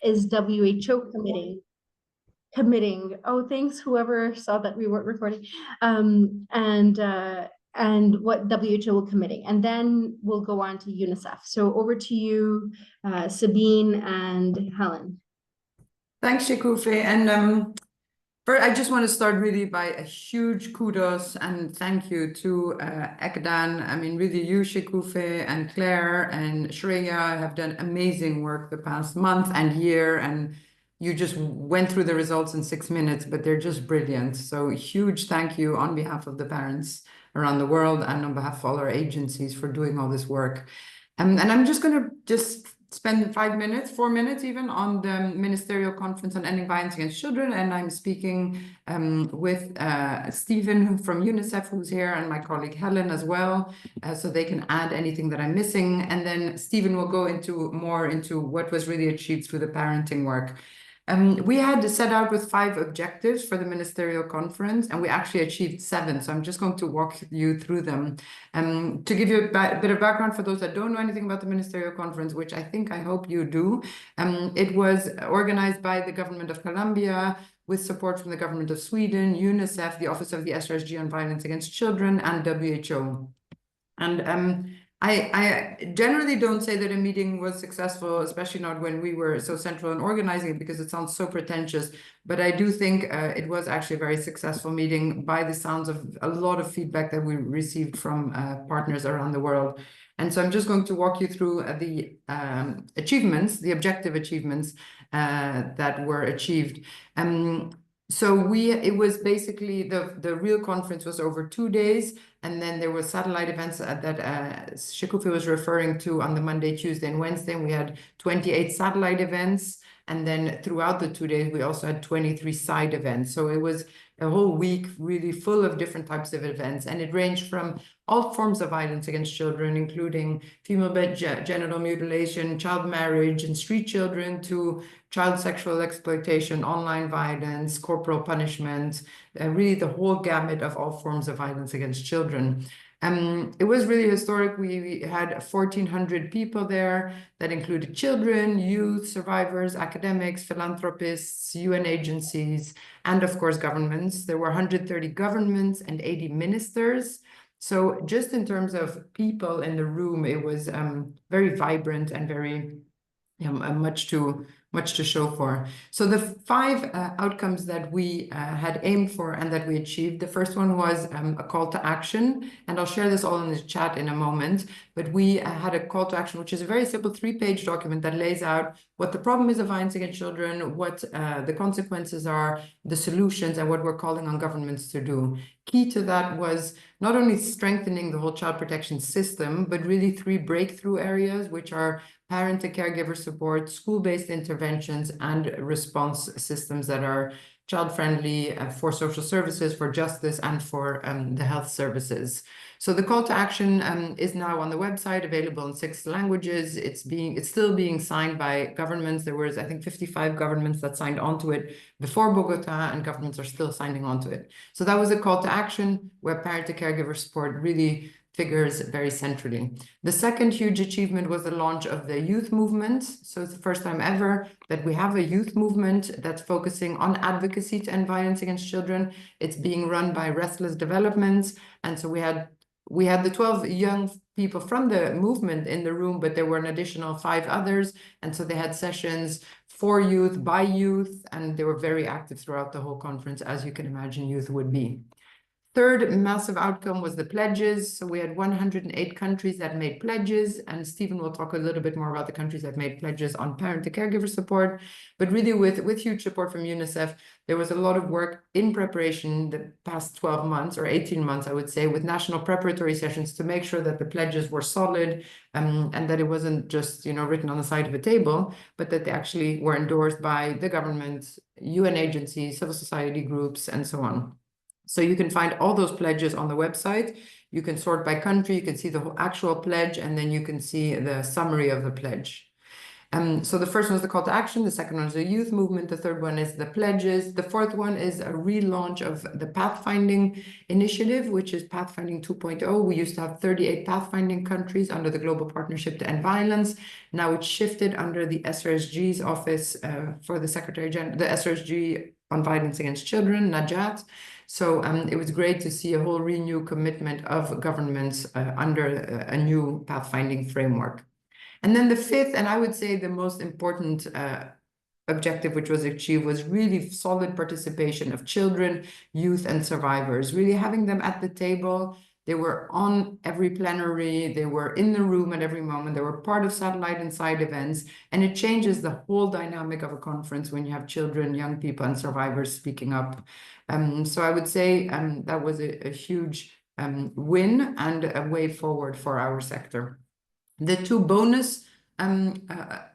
is WHO committing. Oh, thanks, whoever saw that we weren't recording. And what WHO will committing. And then we'll go on to UNICEF. So over to you, Sabine and Helen. Thanks, Shekufe. And first, I just want to start really by a huge kudos and thank you to Ekdan. I mean, really you, Shekufe, and Claire and Shreya have done amazing work the past month and year, and you just went through the results in 6 minutes, but they're just brilliant. So huge thank you on behalf of the parents around the world and on behalf of all our agencies for doing all this work. And I'm just going to spend 4 minutes even, on the Ministerial Conference on Ending Violence Against Children. And I'm speaking with Stephen from UNICEF, who's here, and my colleague Helen as well, so they can add anything that I'm missing. And then Stephen will go more into what was really achieved through the parenting work. We had set out with 5 objectives for the Ministerial Conference, and we actually achieved 7. So I'm just going to walk you through them. To give you a bit of background for those that don't know anything about the Ministerial Conference, which I hope you do, it was organized by the Government of Colombia with support from the Government of Sweden, UNICEF, the Office of the SRSG on Violence Against Children, and WHO. And I generally don't say that a meeting was successful, especially not when we were so central in organizing it, because it sounds so pretentious. But I do think it was actually a very successful meeting by the sounds of a lot of feedback that we received from partners around the world. And so I'm just going to walk you through the achievements, the objective achievements that were achieved. So it was basically the real conference was over 2 days, and then there were satellite events that Shekufe was referring to on the Monday, Tuesday, and Wednesday. And we had 28 satellite events, and then throughout the 2 days we also had 23 side events. So it was a whole week really full of different types of events, and it ranged from all forms of violence against children, including female genital mutilation, child marriage, and street children, to child sexual exploitation, online violence, corporal punishment, really the whole gamut of all forms of violence against children. It was really historic. We had 1,400 people there that included children, youth, survivors, academics, philanthropists, UN agencies, and of course governments. There were 130 governments and 80 ministers. So just in terms of people in the room, it was very vibrant and very much to show for. So the 5 outcomes that we had aimed for and that we achieved, the first one was a call to action, and I'll share this all in the chat in a moment, but we had a call to action, which is a very simple 3-page document that lays out what the problem is of violence against children, what the consequences are, the solutions, and what we're calling on governments to do. Key to that was not only strengthening the whole child protection system, but really 3 breakthrough areas, which are parent and caregiver support, school-based interventions, and response systems that are child-friendly for social services, for justice, and for the health services. So the call to action is now on the website, available in 6 languages. It's still being signed by governments. There was, I think, 55 governments that signed onto it before Bogota, and governments are still signing onto it. So that was a call to action where parent to caregiver support really figures very centrally. The second huge achievement was the launch of the youth movement. So it's the first time ever that we have a youth movement that's focusing on advocacy to end violence against children. It's being run by Restless Developments. And so we had the 12 young people from the movement in the room, but there were an additional 5 others. And so they had sessions for youth, by youth, and they were very active throughout the whole conference, as you can imagine youth would be. Third massive outcome was the pledges. So we had 108 countries that made pledges, and Stephen will talk a little bit more about the countries that made pledges on parent to caregiver support. But really with huge support from UNICEF, there was a lot of work in preparation the past 12 months or 18 months, I would say, with national preparatory sessions to make sure that the pledges were solid, and that it wasn't just, written on the side of a table, but that they actually were endorsed by the government, UN agencies, civil society groups, and so on. So you can find all those pledges on the website. You can sort by country, you can see the actual pledge, and then you can see the summary of the pledge. So the first one is the call to action, the second one is the youth movement, the third one is the pledges, the fourth one is a relaunch of the pathfinding initiative, which is pathfinding 2.0. We used to have 38 pathfinding countries under the Global Partnership to End Violence. Now it's shifted under the SRSG's office for the Secretary General, the SRSG on Violence Against Children, Najat. So it was great to see a whole renewed commitment of governments under a new pathfinding framework. And then the fifth, and I would say the most important objective which was achieved, was really solid participation of children, youth, and survivors, really having them at the table. They were on every plenary, they were in the room at every moment, they were part of satellite and side events, and it changes the whole dynamic of a conference when you have children, young people, and survivors speaking up. So I would say that was a huge win and a way forward for our sector. The two bonus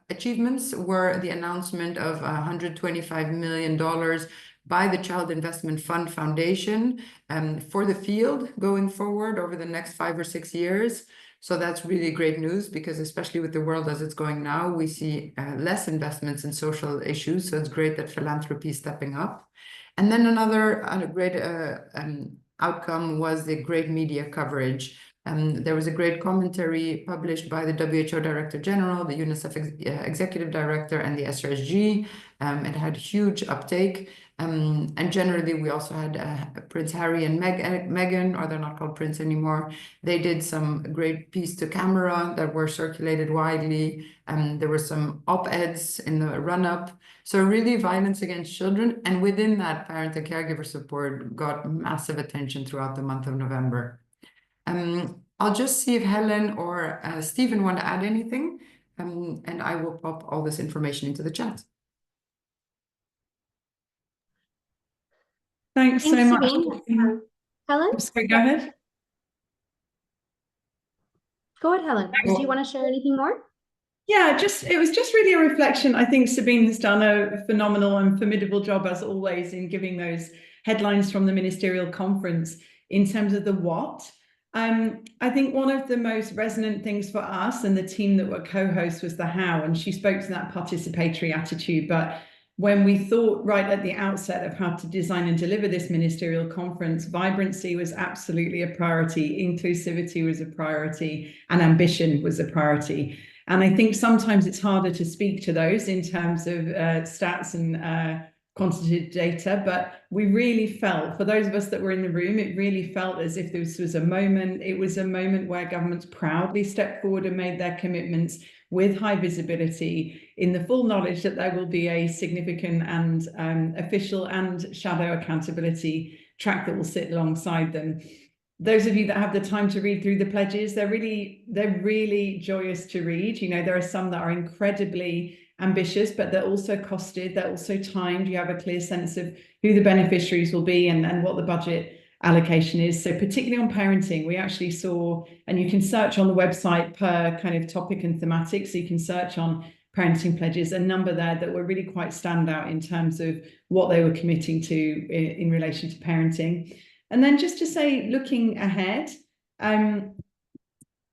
achievements were the announcement of $125 million by the Child Investment Fund Foundation for the field going forward over the next 5 or 6 years. So that's really great news, because especially with the world as it's going now, we see less investments in social issues. So it's great that philanthropy is stepping up. And then another great outcome was the great media coverage. There was a great commentary published by the WHO Director General, the UNICEF Executive Director, and the SRSG. It had huge uptake. And generally, we also had Prince Harry and Meghan, or they're not called Prince anymore. They did some great piece to camera that were circulated widely. There were some op-eds in the run-up. So really violence against children. And within that, parent and caregiver support got massive attention throughout the month of November. I'll just see if Helen or Stephen want to add anything, and I will pop all this information into the chat. Thanks so much. Sabine. Helen? Sorry, go ahead. Go ahead, Helen. Do you want to share anything more? Yeah, it was just really a reflection. I think Sabine has done a phenomenal and formidable job, as always, in giving those headlines from the ministerial conference in terms of the what. I think one of the most resonant things for us and the team that were co-hosts was the how, and she spoke to that participatory attitude. But when we thought right at the outset of how to design and deliver this ministerial conference, vibrancy was absolutely a priority, inclusivity was a priority, and ambition was a priority. And I think sometimes it's harder to speak to those in terms of stats and quantitative data, but we really felt, for those of us that were in the room, it really felt as if this was a moment. It was a moment where governments proudly stepped forward and made their commitments with high visibility, in the full knowledge that there will be a significant and official and shadow accountability track that will sit alongside them. Those of you that have the time to read through the pledges, they're really joyous to read. You know, there are some that are incredibly ambitious, but they're also costed, they're also timed. You have a clear sense of who the beneficiaries will be and what the budget allocation is. So particularly on parenting, we actually saw, and you can search on the website per kind of topic and thematic, so you can search on parenting pledges, a number there that were really quite standout in terms of what they were committing to in relation to parenting. And then just to say, looking ahead,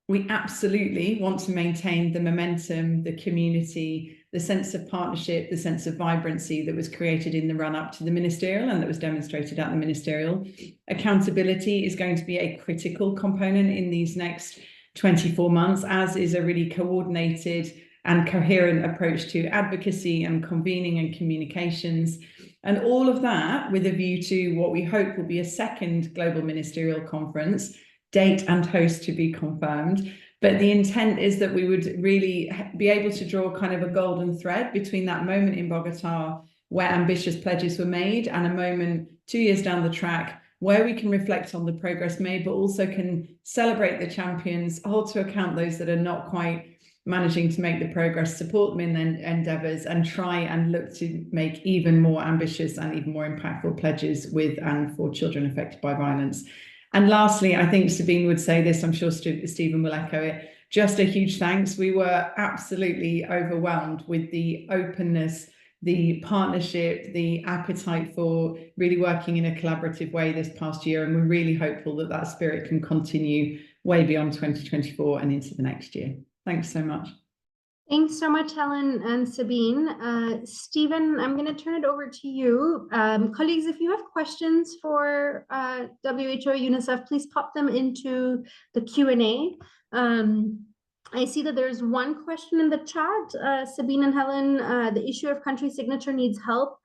we absolutely want to maintain the momentum, the community, the sense of partnership, the sense of vibrancy that was created in the run-up to the ministerial and that was demonstrated at the ministerial. Accountability is going to be a critical component in these next 24 months, as is a really coordinated and coherent approach to advocacy and convening and communications. And all of that with a view to what we hope will be a second global ministerial conference, date and host to be confirmed. But the intent is that we would really be able to draw kind of a golden thread between that moment in Bogota where ambitious pledges were made and a moment 2 years down the track where we can reflect on the progress made, but also can celebrate the champions, hold to account those that are not quite managing to make the progress, support them in their endeavours, and try and look to make even more ambitious and even more impactful pledges with and for children affected by violence. And lastly, I think Sabine would say this, I'm sure Stephen will echo it, just a huge thanks. We were absolutely overwhelmed with the openness, the partnership, the appetite for really working in a collaborative way this past year. And we're really hopeful that that spirit can continue way beyond 2024 and into the next year. Thanks so much. Thanks so much, Helen and Sabine. Stephen, I'm going to turn it over to you. Colleagues, if you have questions for WHO or UNICEF, please pop them into the Q&A. I see that there's one question in the chat. Sabine and Helen, the issue of country signature needs help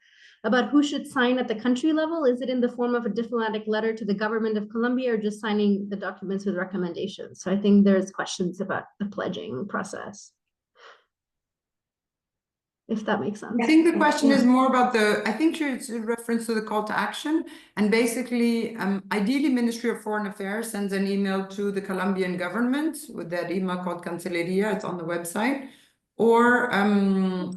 about who should sign at the country level. Is it in the form of a diplomatic letter to the government of Colombia or just signing the documents with recommendations? So I think there's questions about the pledging process, if that makes sense. I think the question is more about I think it's a reference to the call to action. And basically, ideally, Ministry of Foreign Affairs sends an email to the Colombian government with that email called Cancilleria. It's on the website. Or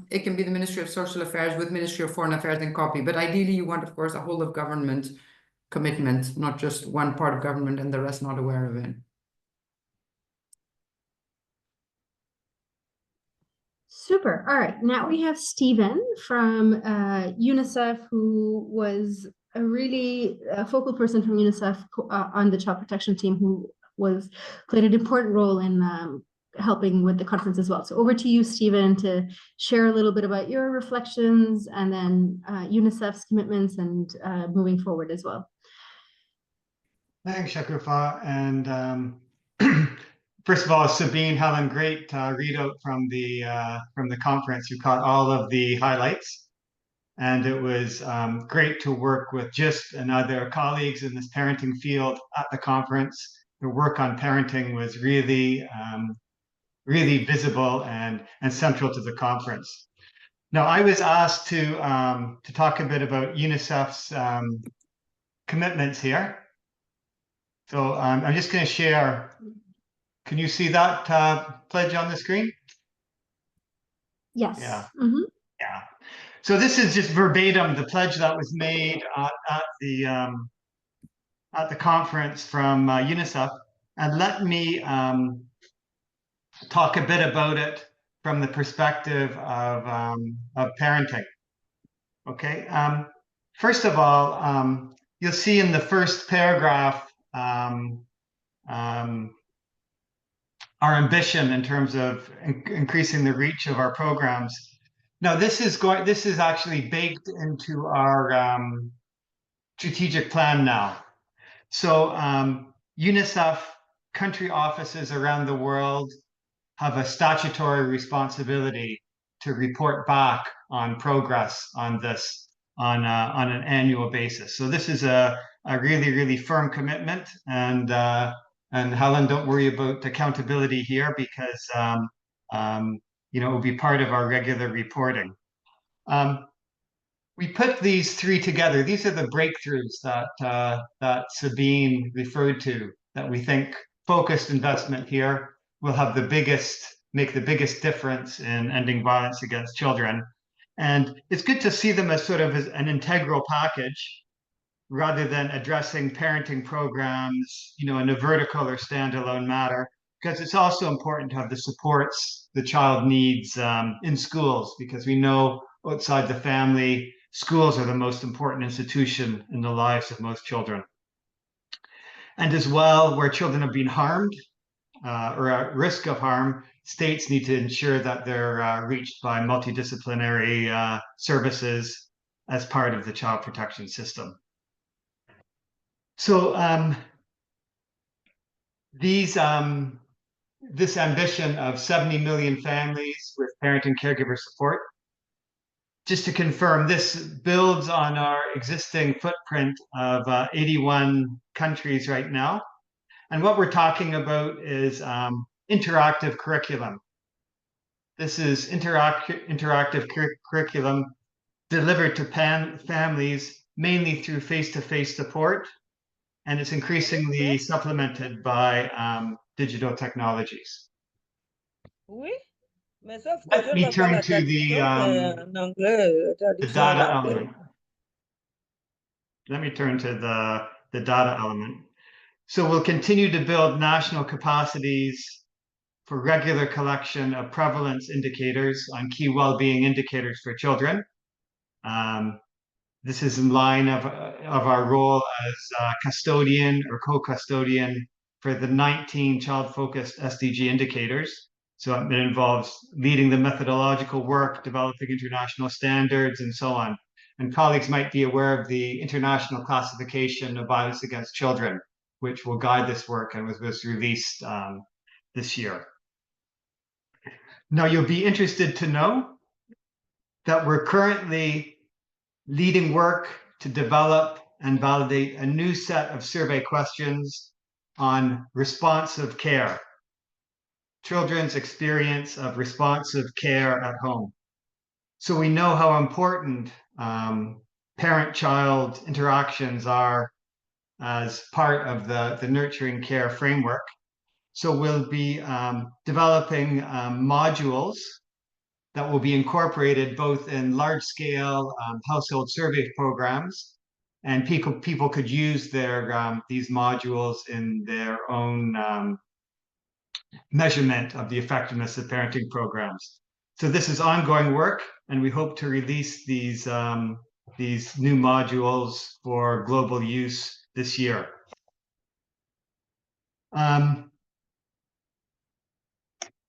it can be the Ministry of Social Affairs with Ministry of Foreign Affairs in copy. But ideally, you want, of course, a whole of government commitment, not just one part of government and the rest not aware of it. Super. All right. Now we have Stephen from UNICEF, who was a really focal person from UNICEF on the child protection team, who played an important role in helping with the conference as well. So over to you, Stephen, to share a little bit about your reflections and then UNICEF's commitments and moving forward as well. Thanks, Shakufa. And first of all, Sabine, Helen, great readout from the conference. You caught all of the highlights, and it was great to work with Gist and other colleagues in this parenting field at the conference. The work on parenting was really, really visible and central to the conference. Now, I was asked to talk a bit about UNICEF's commitments here. So I'm just going to share. Can you see that pledge on the screen? Yes. Yeah. Mm-hmm. Yeah. So this is just verbatim the pledge that was made at the conference from UNICEF, and let me talk a bit about it from the perspective of parenting. Okay. First of all, you'll see in the first paragraph our ambition in terms of increasing the reach of our programs. Now, this is actually baked into our strategic plan now. So UNICEF country offices around the world have a statutory responsibility to report back on progress on this on an annual basis. So this is a really, really firm commitment, and Helen, don't worry about accountability here, because it will be part of our regular reporting. We put these three together. These are the breakthroughs that Sabine referred to, that we think focused investment here will make the biggest difference in ending violence against children. And it's good to see them as sort of as an integral package, rather than addressing parenting programs, in a vertical or standalone matter, because it's also important to have the supports the child needs in schools, because we know outside the family, schools are the most important institution in the lives of most children. And as well, where children have been harmed or at risk of harm, states need to ensure that they're reached by multidisciplinary services as part of the child protection system. So this ambition of 70 million families with parent and caregiver support, just to confirm, this builds on our existing footprint of 81 countries right now. And what we're talking about is interactive curriculum. This is interactive curriculum delivered to families mainly through face-to-face support, and it's increasingly supplemented by digital technologies. Let me turn to the data element. Let me turn to the data element. So we'll continue to build national capacities for regular collection of prevalence indicators on key well-being indicators for children. This is in line of our role as custodian or co-custodian for the 19 child-focused SDG indicators. So it involves leading the methodological work, developing international standards, and so on. And colleagues might be aware of the International Classification of Violence Against Children, which will guide this work and was released this year. Now, you'll be interested to know that we're currently leading work to develop and validate a new set of survey questions on responsive care, children's experience of responsive care at home. So we know how important parent-child interactions are as part of the nurturing care framework. So we'll be developing modules that will be incorporated both in large-scale household survey programs, and people could use these modules in their own measurement of the effectiveness of parenting programs. So this is ongoing work, and we hope to release these new modules for global use this year.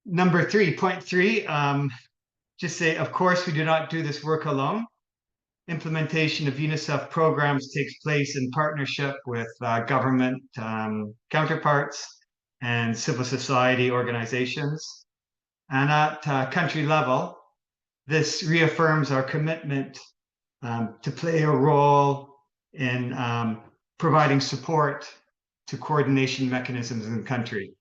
Number 3.3, just say, of course, we do not do this work alone. Implementation of UNICEF programs takes place in partnership with government counterparts and civil society organizations. And at country level, this reaffirms our commitment to play a role in providing support to coordination mechanisms in the country.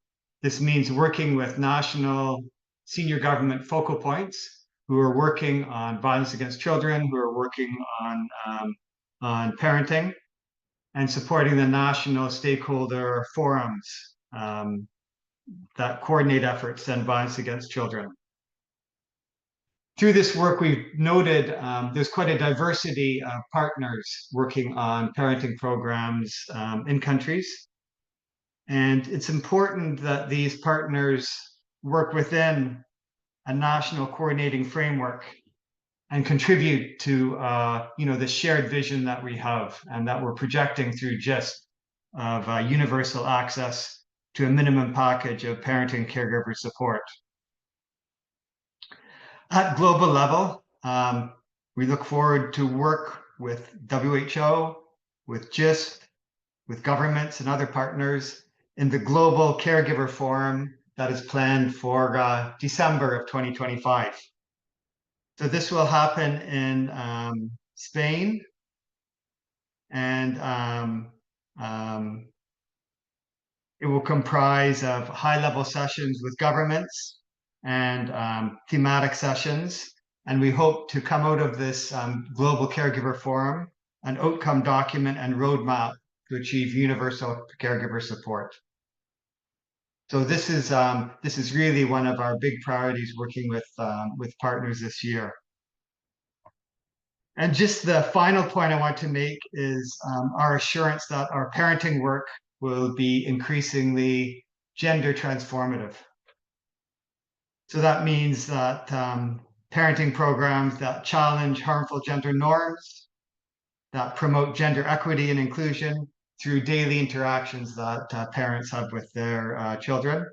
This means working with national senior government focal points who are working on violence against children, who are working on parenting, and supporting the national stakeholder forums that coordinate efforts to end violence against children. Through this work, we've noted there's quite a diversity of partners working on parenting programs in countries. And it's important that these partners work within a national coordinating framework and contribute to the shared vision that we have and that we're projecting through GIST of universal access to a minimum package of parenting caregiver support. At global level, we look forward to work with WHO, with GIST, with governments and other partners in the Global Caregiver Forum that is planned for December of 2025. So this will happen in Spain, and it will comprise of high-level sessions with governments and thematic sessions. And we hope to come out of this Global Caregiver Forum an outcome document and roadmap to achieve universal caregiver support. So this is really one of our big priorities, working with partners this year. And just the final point I want to make is our assurance that our parenting work will be increasingly gender transformative. So that means that parenting programs that challenge harmful gender norms, that promote gender equity and inclusion through daily interactions that parents have with their children.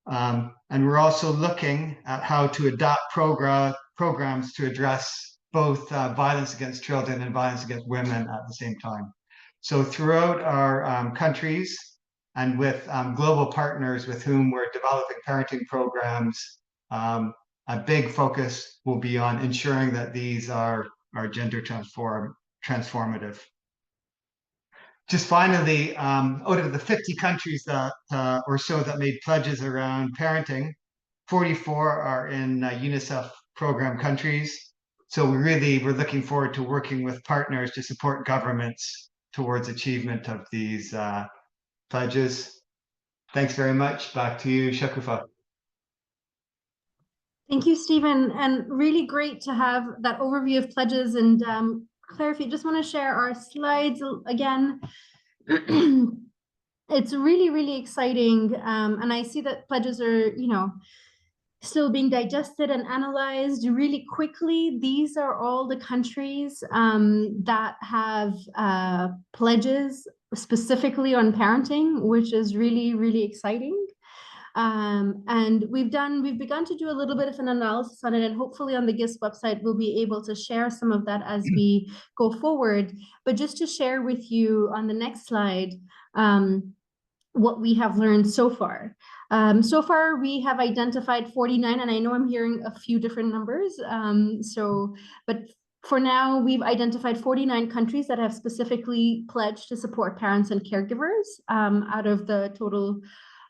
And we're also looking at how to adapt programs to address both violence against children and violence against women at the same time. So throughout our countries and with global partners with whom we're developing parenting programs, a big focus will be on ensuring that these are gender transformative. Just finally, out of the 50 countries that or so that made pledges around parenting, 44 are in UNICEF program countries. So we're looking forward to working with partners to support governments towards achievement of these pledges. Thanks very much. Back to you, Shakufa. Thank you, Stephen, and really great to have that overview of pledges. And Claire, if you just want to share our slides again. It's really, really exciting. And I see that pledges are, still being digested and analyzed really quickly. These are all the countries that have pledges specifically on parenting, which is really, really exciting. And we've begun to do a little bit of an analysis on it, and hopefully on the GIST website, we'll be able to share some of that as we go forward. But just to share with you on the next slide, what we have learned so far. So far, we have identified 49, and I know I'm hearing a few different numbers. But for now, we've identified 49 countries that have specifically pledged to support parents and caregivers out of the total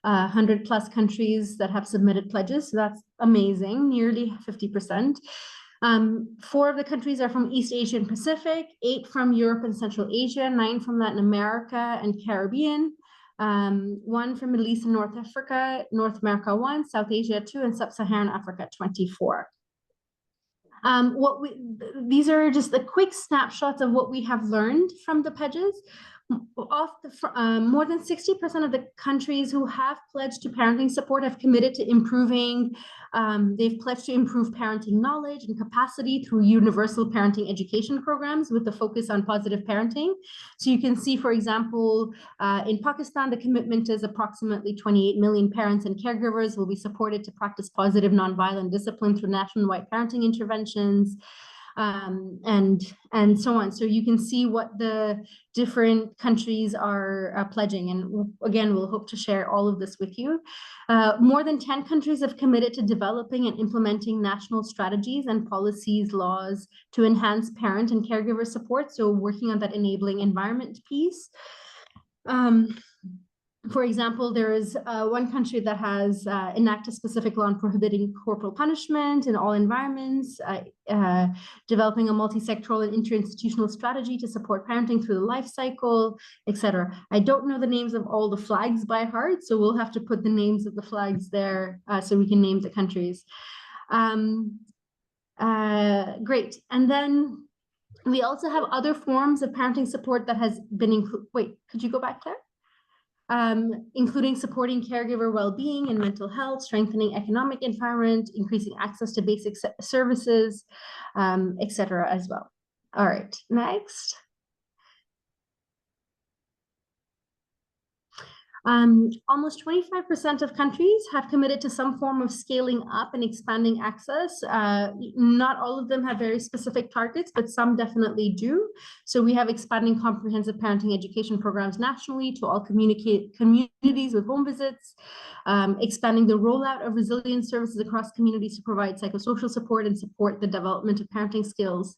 100 plus countries that have submitted pledges. So that's amazing, nearly 50%. 4 of the countries are from East Asia and Pacific, 8 from Europe and Central Asia, 9 from Latin America and Caribbean, 1 from Middle East and North Africa, North America 1, South Asia 2, and Sub-Saharan Africa 24. These are just the quick snapshots of what we have learned from the pledges. More than 60% of the countries who have pledged to parenting support have committed to improving. They've pledged to improve parenting knowledge and capacity through universal parenting education programs with the focus on positive parenting. So you can see, for example, in Pakistan, the commitment is approximately 28 million parents and caregivers will be supported to practice positive nonviolent discipline through nationwide parenting interventions. And so on. So you can see what the different countries are pledging. And again, we'll hope to share all of this with you. More than 10 countries have committed to developing and implementing national strategies and policies, laws to enhance parent and caregiver support. So working on that enabling environment piece. For example, there is one country that has enacted specific law on prohibiting corporal punishment in all environments, developing a multi-sectoral and interinstitutional strategy to support parenting through the life cycle, etc. I don't know the names of all the flags by heart, so we'll have to put the names of the flags there so we can name the countries. Great. And then we also have other forms of parenting support that has been included. Wait, could you go back, Claire? Including supporting caregiver well-being and mental health, strengthening economic environment, increasing access to basic services, etc. as well. All right, next. Almost 25% of countries have committed to some form of scaling up and expanding access. Not all of them have very specific targets, but some definitely do. So we have expanding comprehensive parenting education programs nationally to all communities with home visits, expanding the rollout of resilience services across communities to provide psychosocial support and support the development of parenting skills.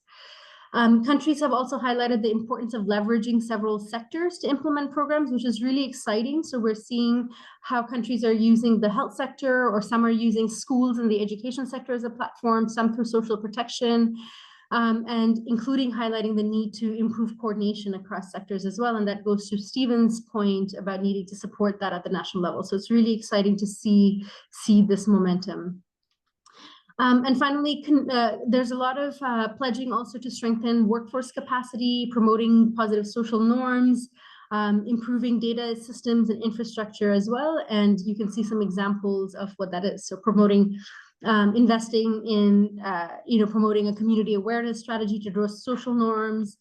Countries have also highlighted the importance of leveraging several sectors to implement programs, which is really exciting. So we're seeing how countries are using the health sector, or some are using schools and the education sector as a platform, some through social protection, and including highlighting the need to improve coordination across sectors as well. And that goes to Stephen's point about needing to support that at the national level. So it's really exciting to see this momentum. And finally, there's a lot of pledging also to strengthen workforce capacity, promoting positive social norms, improving data systems and infrastructure as well. And you can see some examples of what that is. So promoting, investing in, promoting a community awareness strategy to address social norms,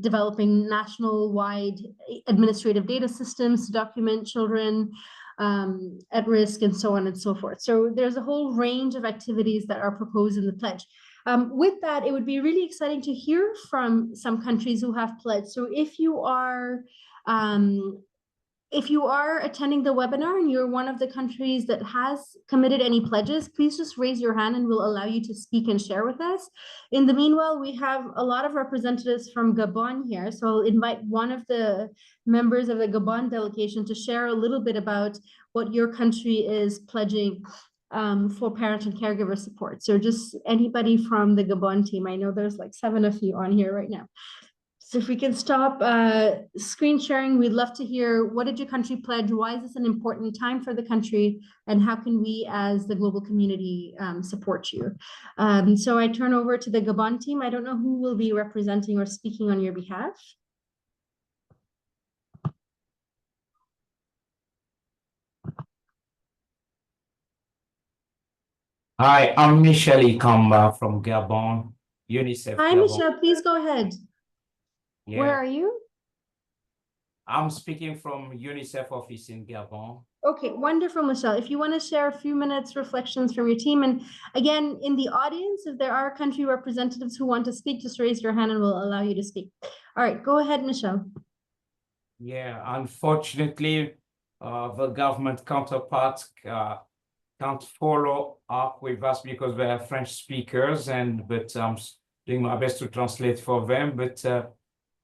developing national-wide administrative data systems to document children at risk, and so on and so forth. So there's a whole range of activities that are proposed in the pledge. With that, it would be really exciting to hear from some countries who have pledged. So if you are attending the webinar and you're one of the countries that has committed any pledges, please just raise your hand and we'll allow you to speak and share with us. In the meanwhile, we have a lot of representatives from Gabon here. So I'll invite one of the members of the Gabon delegation to share a little bit about what your country is pledging for parent and caregiver support. So just anybody from the Gabon team. I know there's like 7 of you on here right now. So if we can stop screen sharing, we'd love to hear, what did your country pledge? Why is this an important time for the country? And how can we as the global community support you? So I turn over to the Gabon team. I don't know who will be representing or speaking on your behalf. Hi, I'm Michel Ikamba from Gabon, UNICEF Hi, Gabon. Michel, please go ahead. Yeah. Where are you? I'm speaking from UNICEF office in Gabon. Okay, wonderful, Michelle. If you want to share a few minutes reflections from your team, and again, in the audience, if there are country representatives who want to speak, just raise your hand and we'll allow you to speak. All right, go ahead, Michelle. Yeah, unfortunately, the government counterparts can't follow up with us because they are French speakers, but I'm doing my best to translate for them. But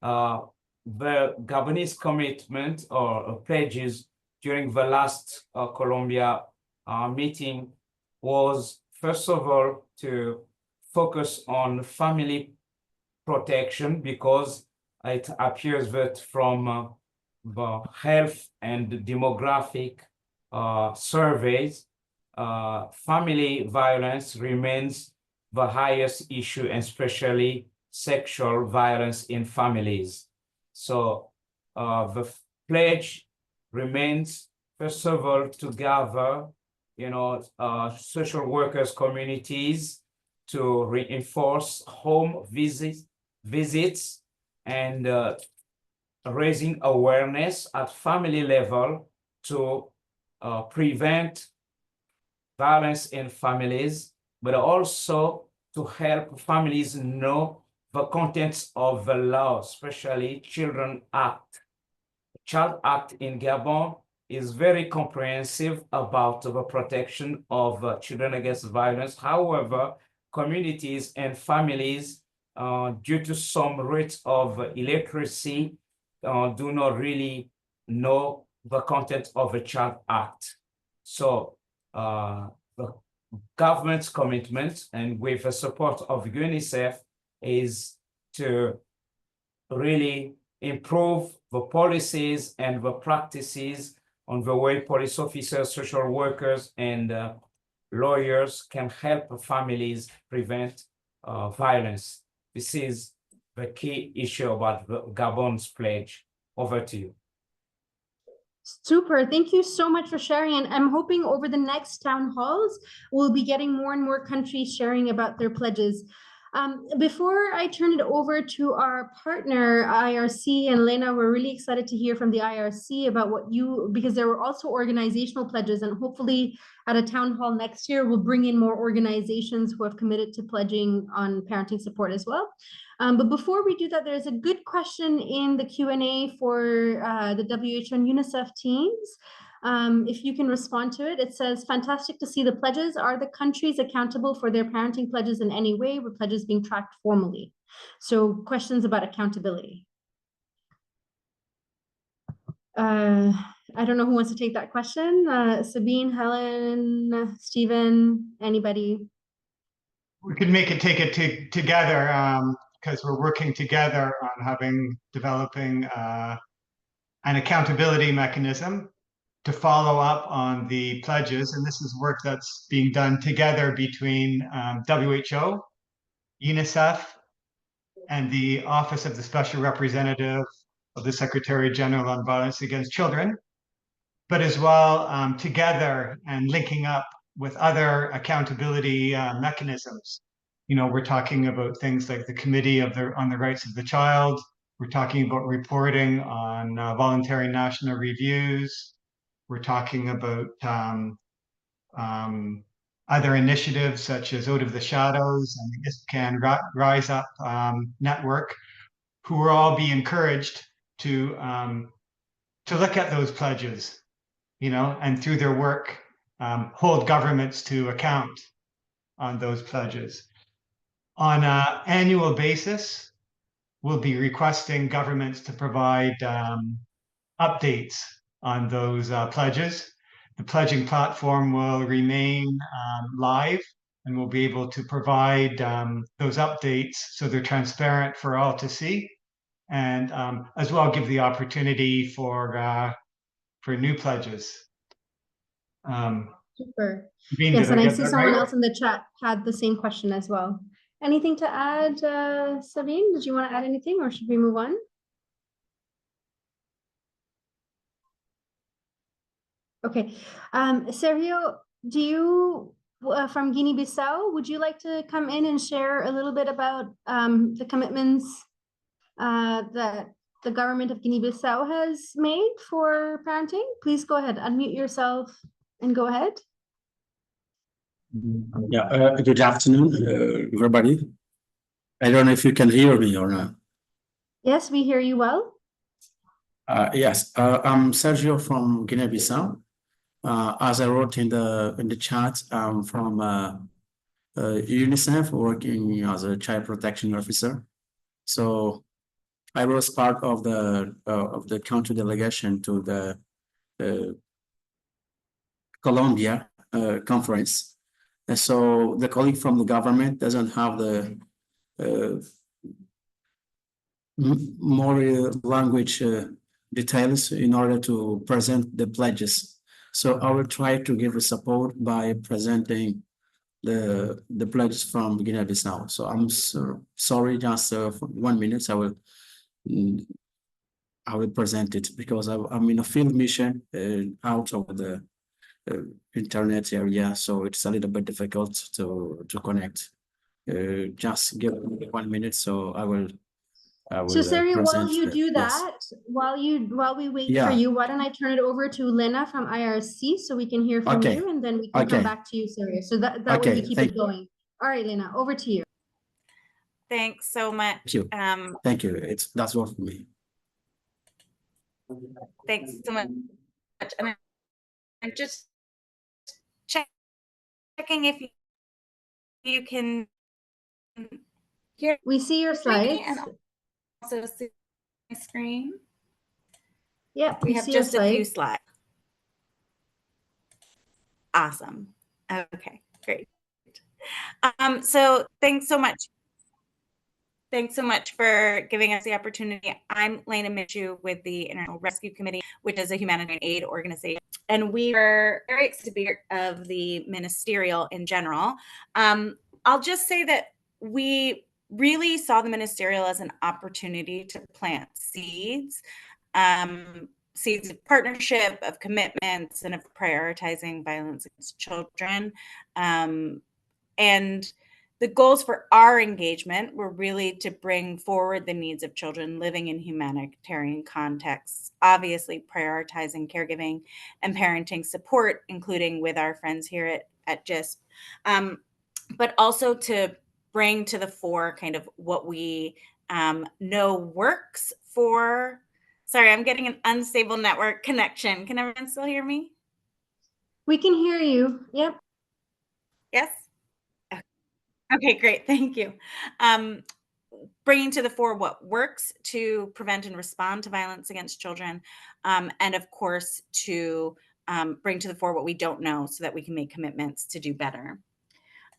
the Gabonese commitment or pledges during the last Colombia meeting was, first of all, to focus on family protection, because it appears that from the health and demographic surveys, family violence remains the highest issue, and especially sexual violence in families. So the pledge remains, first of all, to gather, social workers communities to reinforce home visits and raising awareness at family level to prevent violence in families, but also to help families know the contents of the law, especially Children Act. Child Act in Gabon is very comprehensive about the protection of children against violence. However, communities and families, due to some rates of illiteracy, do not really know the content of the Child Act. So the government's commitment, and with the support of UNICEF, is to really improve the policies and the practices on the way police officers, social workers, and lawyers can help families prevent violence. This is the key issue about the Gabon's pledge. Over to you. Super. Thank you so much for sharing. And I'm hoping over the next town halls, we'll be getting more and more countries sharing about their pledges. Before I turn it over to our partner, IRC, and Lena, we're really excited to hear from the IRC about because there were also organizational pledges, and hopefully at a town hall next year, we'll bring in more organizations who have committed to pledging on parenting support as well. But before we do that, there's a good question in the Q&A for the WHO and UNICEF teams. If you can respond to it, it says, fantastic to see the pledges. Are the countries accountable for their parenting pledges in any way? Were pledges being tracked formally? So questions about accountability. I don't know who wants to take that question. Sabine, Helen, Stephen, anybody? We could take it together because we're working together on developing an accountability mechanism to follow up on the pledges. And this is work that's being done together between WHO, UNICEF, and the Office of the Special Representative of the Secretary General on Violence Against Children, but as well together and linking up with other accountability mechanisms. We're talking about things like the Committee on the Rights of the Child. We're talking about reporting on voluntary national reviews. We're talking about other initiatives such as Out of the Shadows and the Can Rise Up network, who will all be encouraged to look at those pledges, and through their work, hold governments to account on those pledges. On an annual basis, we'll be requesting governments to provide updates on those pledges. The pledging platform will remain live, and we'll be able to provide those updates so they're transparent for all to see, and as well give the opportunity for new pledges. Super. Sabine, yes, and I see someone right? else in the chat had the same question as well. Anything to add, Sabine? Did you want to add anything, or should we move on? Okay. Sergio, do you, from Guinea-Bissau, would you like to come in and share a little bit about the commitments that the government of Guinea-Bissau has made for parenting? Please go ahead, unmute yourself and go ahead. Yeah, good afternoon, everybody. I don't know if you can hear me or not. Yes, we hear you well. Yes, I'm Sergio from Guinea-Bissau. As I wrote in the chat, I'm from UNICEF, working as a child protection officer. So I was part of the country delegation to the Colombia conference. And so the colleague from the government doesn't have the more language details in order to present the pledges. So I will try to give a support by presenting the pledges from Guinea-Bissau. So I'm sorry, just for 1 minute, I will present it because I'm in a field mission out of the internet area, so it's a little bit difficult to connect. Just give me 1 minute, so I will So Sergio, while present you the- do yes. that, while we wait for Yeah. you, why don't I turn it over to Lena from IRC so we can hear from Okay. you, and then we can come Okay. back to you, Sergio. So that way Okay, we keep it going. All right, Lena, over to you. Thanks so much. Thank you. Thank you. That's all for me. Thanks so much. And I'm just checking if you can hear We see your me slides. and also see my screen. Yep, We have see your just a few slides. slides. Awesome. Okay, great. So thanks so much. Thanks so much for giving us the opportunity. I'm Lena Michu with the International Rescue Committee, which is a humanitarian aid organization. And we are very excited to be part of the ministerial in general. I'll just say that we really saw the ministerial as an opportunity to plant seeds, seeds of partnership, of commitments, and of prioritizing violence against children. And the goals for our engagement were really to bring forward the needs of children living in humanitarian contexts, obviously prioritizing caregiving and parenting support, including with our friends here at GISP, but also to bring to the fore kind of what we know works for. Sorry, I'm getting an unstable network connection. Can everyone still hear me? We can hear you. Yep. Yes? Okay, great. Thank you. Bringing to the fore what works to prevent and respond to violence against children, and of course, to bring to the fore what we don't know so that we can make commitments to do better.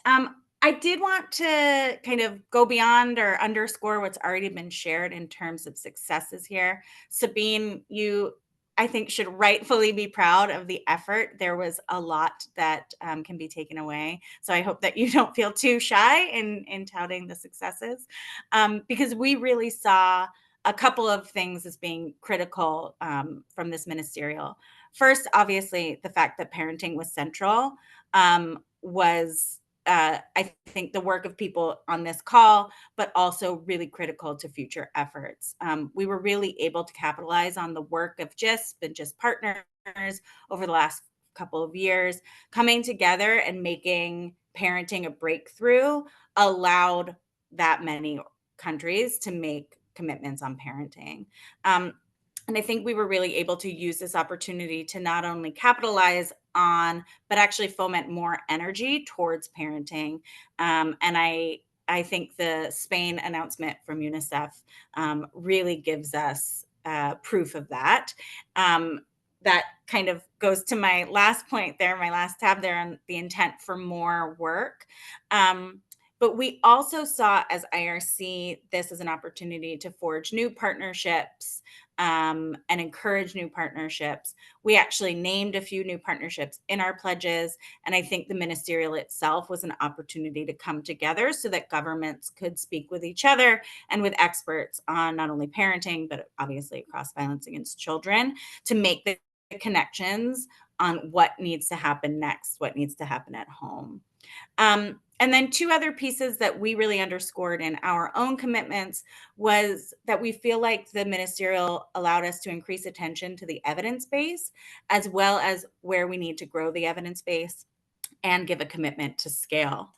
I did want to kind of go beyond or underscore what's already been shared in terms of successes here. Sabine, you, I think, should rightfully be proud of the effort. There was a lot that can be taken away. So I hope that you don't feel too shy in touting the successes, because we really saw a couple of things as being critical from this ministerial. First, obviously, the fact that parenting was central was I think the work of people on this call, but also really critical to future efforts. We were really able to capitalize on the work of GISP and GISP partners over the last couple of years. Coming together and making parenting a breakthrough allowed that many countries to make commitments on parenting. And I think we were really able to use this opportunity to not only capitalize on, but actually foment more energy towards parenting. And I think the Spain announcement from UNICEF really gives us proof of that. That kind of goes to my last point there, my last tab there on the intent for more work. But we also saw as IRC this as an opportunity to forge new partnerships and encourage new partnerships. We actually named a few new partnerships in our pledges. And I think the ministerial itself was an opportunity to come together so that governments could speak with each other and with experts on not only parenting, but obviously across violence against children, to make the connections on what needs to happen next, what needs to happen at home. And then two other pieces that we really underscored in our own commitments was that we feel like the ministerial allowed us to increase attention to the evidence base, as well as where we need to grow the evidence base and give a commitment to scale.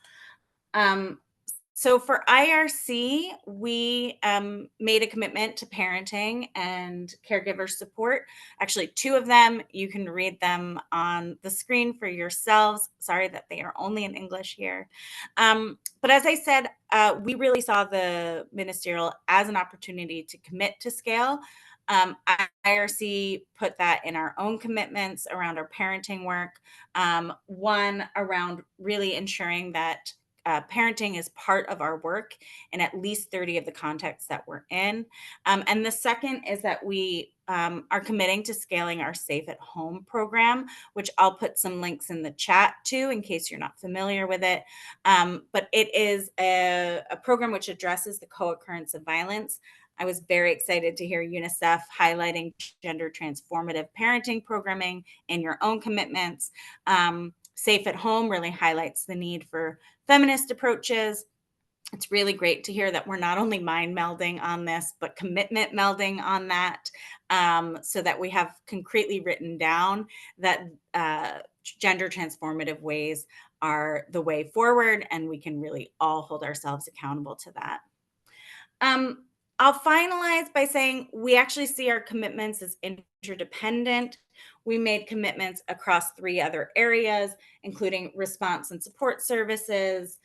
So for IRC, we made a commitment to parenting and caregiver support. Actually, two of them, you can read them on the screen for yourselves. Sorry that they are only in English here. But as I said, we really saw the ministerial as an opportunity to commit to scale. IRC put that in our own commitments around our parenting work. One around really ensuring that parenting is part of our work in at least 30 of the contexts that we're in. And the second is that we are committing to scaling our Safe at Home program, which I'll put some links in the chat to in case you're not familiar with it. But it is a program which addresses the co-occurrence of violence. I was very excited to hear UNICEF highlighting gender transformative parenting programming in your own commitments. Safe at Home really highlights the need for feminist approaches. It's really great to hear that we're not only mind melding on this, but commitment melding on that, so that we have concretely written down that gender transformative ways are the way forward, and we can really all hold ourselves accountable to that. I'll finalize by saying we actually see our commitments as interdependent. We made commitments across 3 other areas, including response and support services,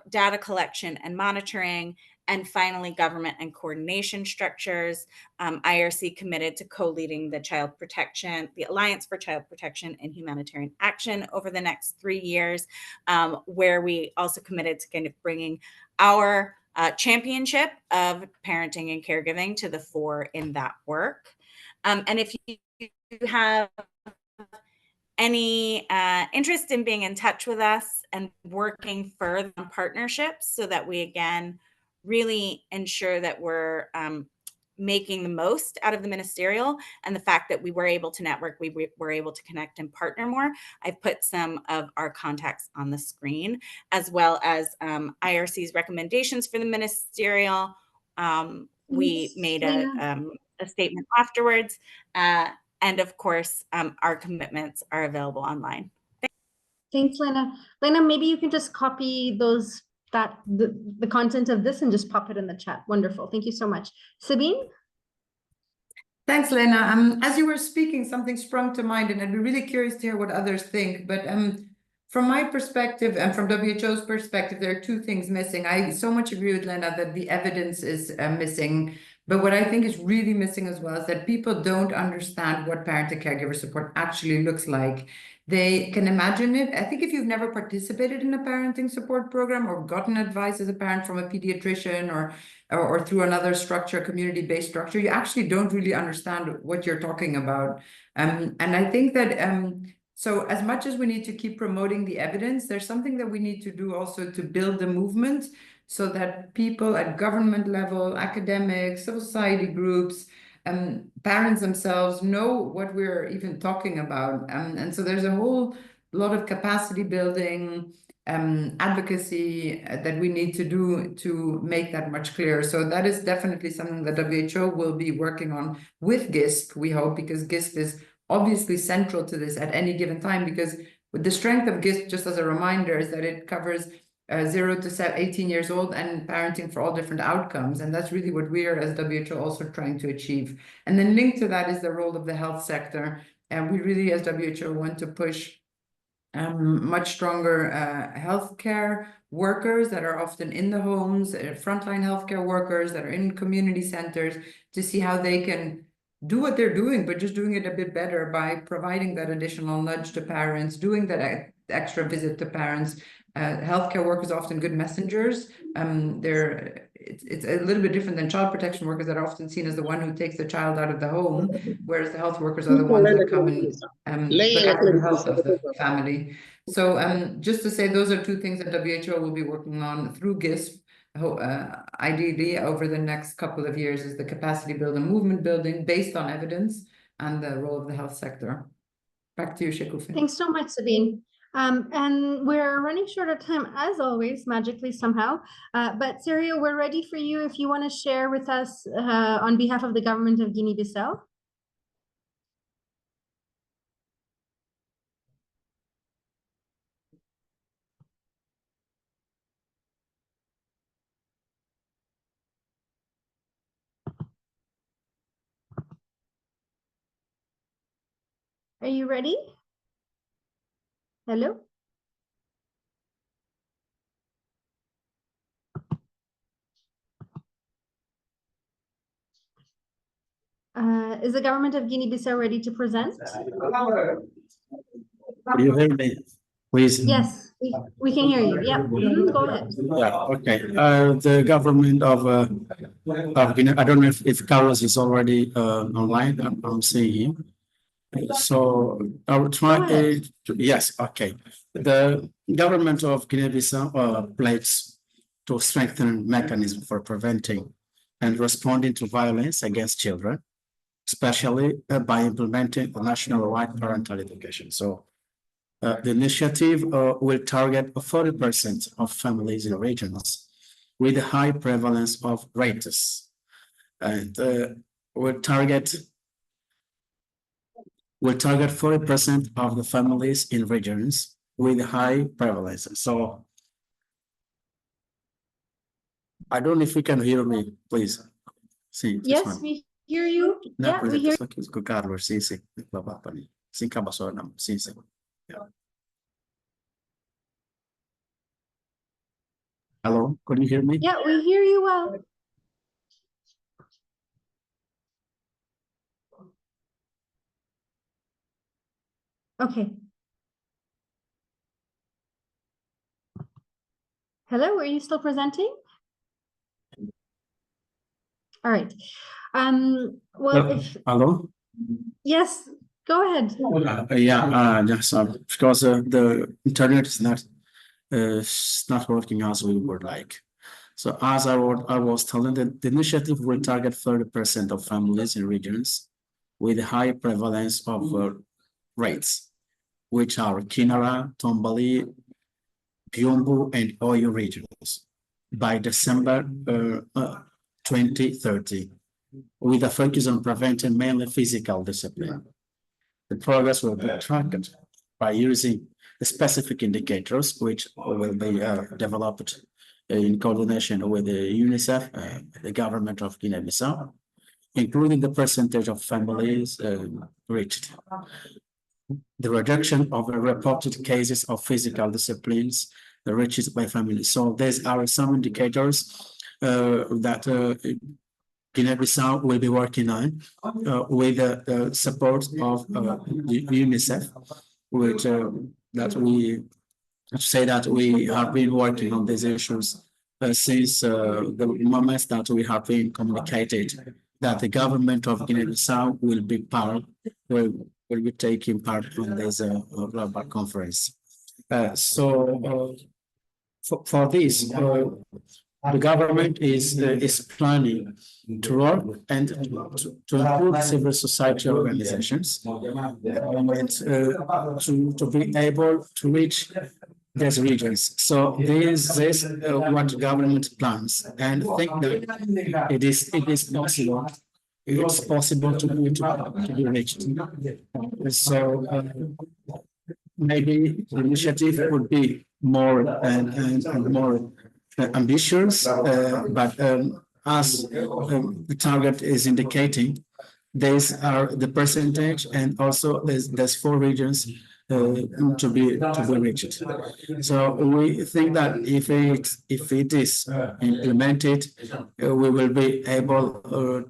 data collection and monitoring, and finally, government and coordination structures. IRC committed to co-leading the Alliance for Child Protection and Humanitarian Action over the next 3 years, where we also committed to kind of bringing our championship of parenting and caregiving to the fore in that work. And if you have any interest in being in touch with us and working further on partnerships so that we, again, really ensure that we're making the most out of the ministerial and the fact that we were able to network, we were able to connect and partner more. I've put some of our contacts on the screen, as well as IRC's recommendations for the ministerial. We made a statement afterwards. And of course, our commitments are available online. Thanks, Lena. Lena, maybe you can just copy the content of this and just pop it in the chat. Wonderful. Thank you so much. Sabine? Thanks, Lena. As you were speaking, something sprung to mind, and I'd be really curious to hear what others think. But from my perspective and from WHO's perspective, there are 2 things missing. I so much agree with Lena that the evidence is missing. But what I think is really missing as well is that people don't understand what parent and caregiver support actually looks like. They can imagine it. I think if you've never participated in a parenting support program or gotten advice as a parent from a pediatrician or through another structure, community-based structure, you actually don't really understand what you're talking about. And I think that so as much as we need to keep promoting the evidence, there's something that we need to do also to build the movement so that people at government level, academics, civil society groups, parents themselves know what we're even talking about. And so there's a whole lot of capacity building, advocacy that we need to do to make that much clearer. So that is definitely something that WHO will be working on with GISP, we hope, because GISP is obviously central to this at any given time, because with the strength of GISP, just as a reminder, is that it covers 0 to 18 years old and parenting for all different outcomes. And that's really what we are as WHO also trying to achieve. And then linked to that is the role of the health sector. And we really as WHO want to push much stronger healthcare workers that are often in the homes, frontline healthcare workers that are in community centers, to see how they can do what they're doing, but just doing it a bit better by providing that additional nudge to parents, doing that extra visit to parents. Healthcare workers are often good messengers. It's a little bit different than child protection workers that are often seen as the one who takes the child out of the home, whereas the health workers are the ones that come and look after the health of the family. So just to say, those are 2 things that WHO will be working on through GISP, ideally over the next couple of years, is the capacity building, movement building based on evidence, and the role of the health sector. Back to you, Shekufe. Thanks so much, Sabine. And we're running short of time as always, magically somehow. But Sergio, we're ready for you if you want to share with us on behalf of the government of Guinea-Bissau. Are you ready? Hello? Is the government of Guinea-Bissau ready to present? You hear me? Please. Yes, we can hear you. Yeah, go ahead. Yeah, okay. The government of Guinea, I don't know if Carlos is already online. I'm seeing him. So I will try. Yes, okay. The government of Guinea-Bissau pledges to strengthen mechanisms for preventing and responding to violence against children, especially by implementing the national right parental education. So the initiative will target 40% of families in regions with a high prevalence of rapes, and will target 40% of the families in regions with high prevalence. So I don't know if you can hear me, please. Sim, yes, we hear you. Yeah, we hear you. Carlos, sim, sim. Sim, acaba só, não. Sim, sim. Hello, can you hear me? Yeah, we hear you well. Okay. Hello, are you still presenting? All right. Well, Hello? Yes, go ahead. Yes, because the internet is not working as we would like. So as I was telling, the initiative will target 30% of families in regions with high prevalence of rates, which are Kinara, Tombali, Byumbu, and Oyo regions by December 2030, with a focus on preventing mainly physical discipline. The progress will be tracked by using specific indicators, which will be developed in coordination with the UNICEF, the government of Guinea-Bissau, including the percentage of families reached, the reduction of the reported cases of physical disciplines reached by families. So these are some indicators that Guinea-Bissau will be working on with the support of the UNICEF, which that we have been working on these issues since the moment that we have been communicated that the government of Guinea-Bissau will be taking part in this global conference. For this, the government is planning to work and to include civil society organizations and to be able to reach these regions. So this is what the government plans, and I think that it is possible. It's possible to be reached. So maybe the initiative would be more and more ambitious, but as the target is indicating, these are the percentage, and also there's 4 regions to be reached. So we think that if it is implemented, we will be able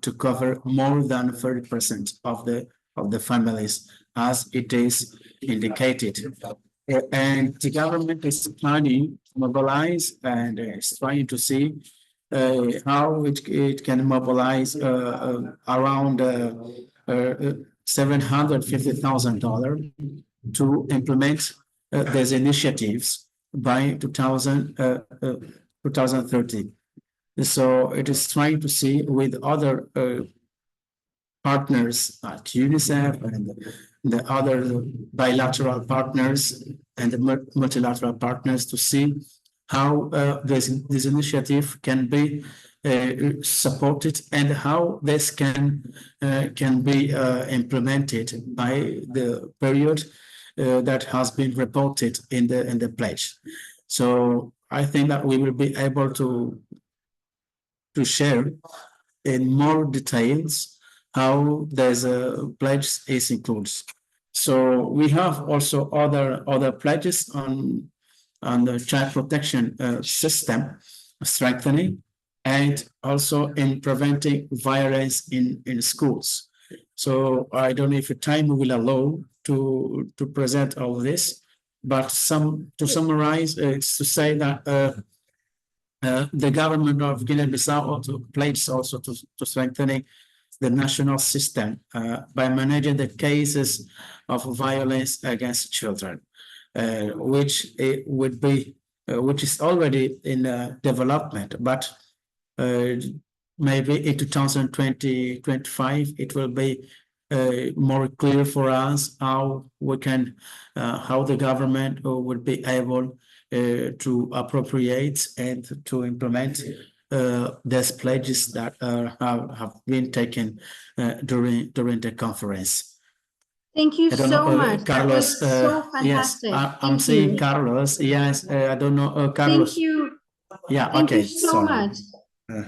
to cover more than 30% of the families, as it is indicated. And the government is planning to mobilize and is trying to see how it can mobilize around $750,000 to implement these initiatives by 2030. So it is trying to see with other partners at UNICEF and the other bilateral partners and the multilateral partners to see how this initiative can be supported and how this can be implemented by the period that has been reported in the pledge. So I think that we will be able to share in more details how there's a pledge is included. So we have also other pledges on the child protection system strengthening, and also in preventing violence in schools. So I don't know if time will allow to present all this, but to summarize, it's to say that the government of Guinea-Bissau also pledged also to strengthening the national system by managing the cases of violence against children, which is already in development, but maybe in 2020-25 it will be more clear for us how we can how the government would be able to appropriate and to implement these pledges that have been taken during the conference. Thank you so much. Carlos. That was so fantastic. Yes, I'm saying Carlos. Yes, I don't know, Carlos. Thank you. Yeah. Thank okay. you so Sorry. much.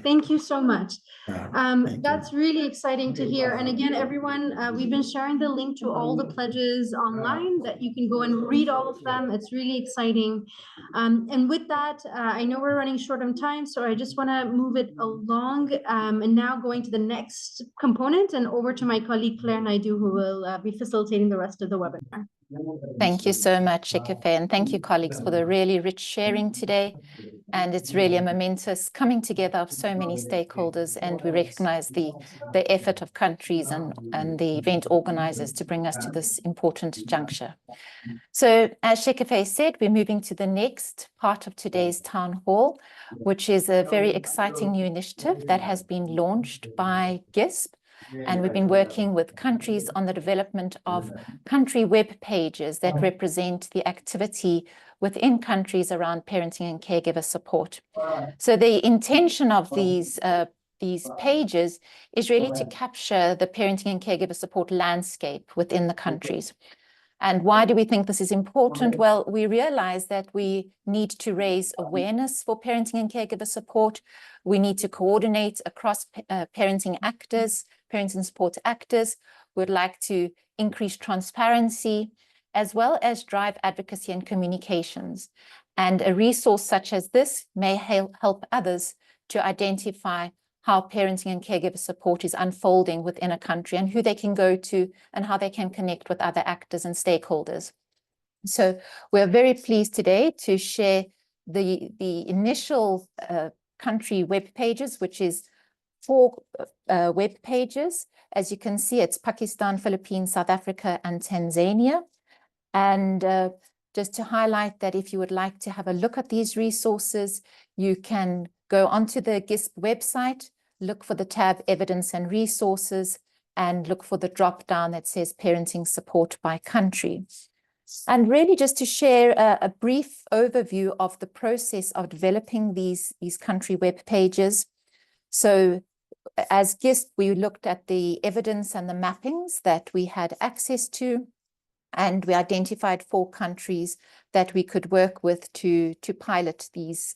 Thank you so much. That's you. really exciting to hear. And again, everyone, we've been sharing the link to all the pledges online that you can go and read all of them. It's really exciting. And with that, I know we're running short on time, so I just want to move it along. And now going to the next component and over to my colleague Claire Naidu, who will be facilitating the rest of the webinar. Thank you so much, Shikufe, and thank you, colleagues, for the really rich sharing today. And it's really a momentous coming together of so many stakeholders, and we recognize the effort of countries and the event organizers to bring us to this important juncture. So as Shikufe said, we're moving to the next part of today's town hall, which is a very exciting new initiative that has been launched by GISP. And we've been working with countries on the development of country web pages that represent the activity within countries around parenting and caregiver support. So the intention of these pages is really to capture the parenting and caregiver support landscape within the countries. And why do we think this is important? Well, we realize that we need to raise awareness for parenting and caregiver support. We need to coordinate across parenting actors, parenting support actors. We'd like to increase transparency, as well as drive advocacy and communications. And a resource such as this may help others to identify how parenting and caregiver support is unfolding within a country and who they can go to and how they can connect with other actors and stakeholders. So we're very pleased today to share the initial country web pages, which is 4 web pages. As you can see, it's Pakistan, Philippines, South Africa, and Tanzania. And just to highlight that if you would like to have a look at these resources, you can go onto the GISP website, look for the tab Evidence and Resources, and look for the drop-down that says Parenting Support by Country. And really just to share a brief overview of the process of developing these country web pages. So as GISP, we looked at the evidence and the mappings that we had access to, and we identified 4 countries that we could work with to pilot these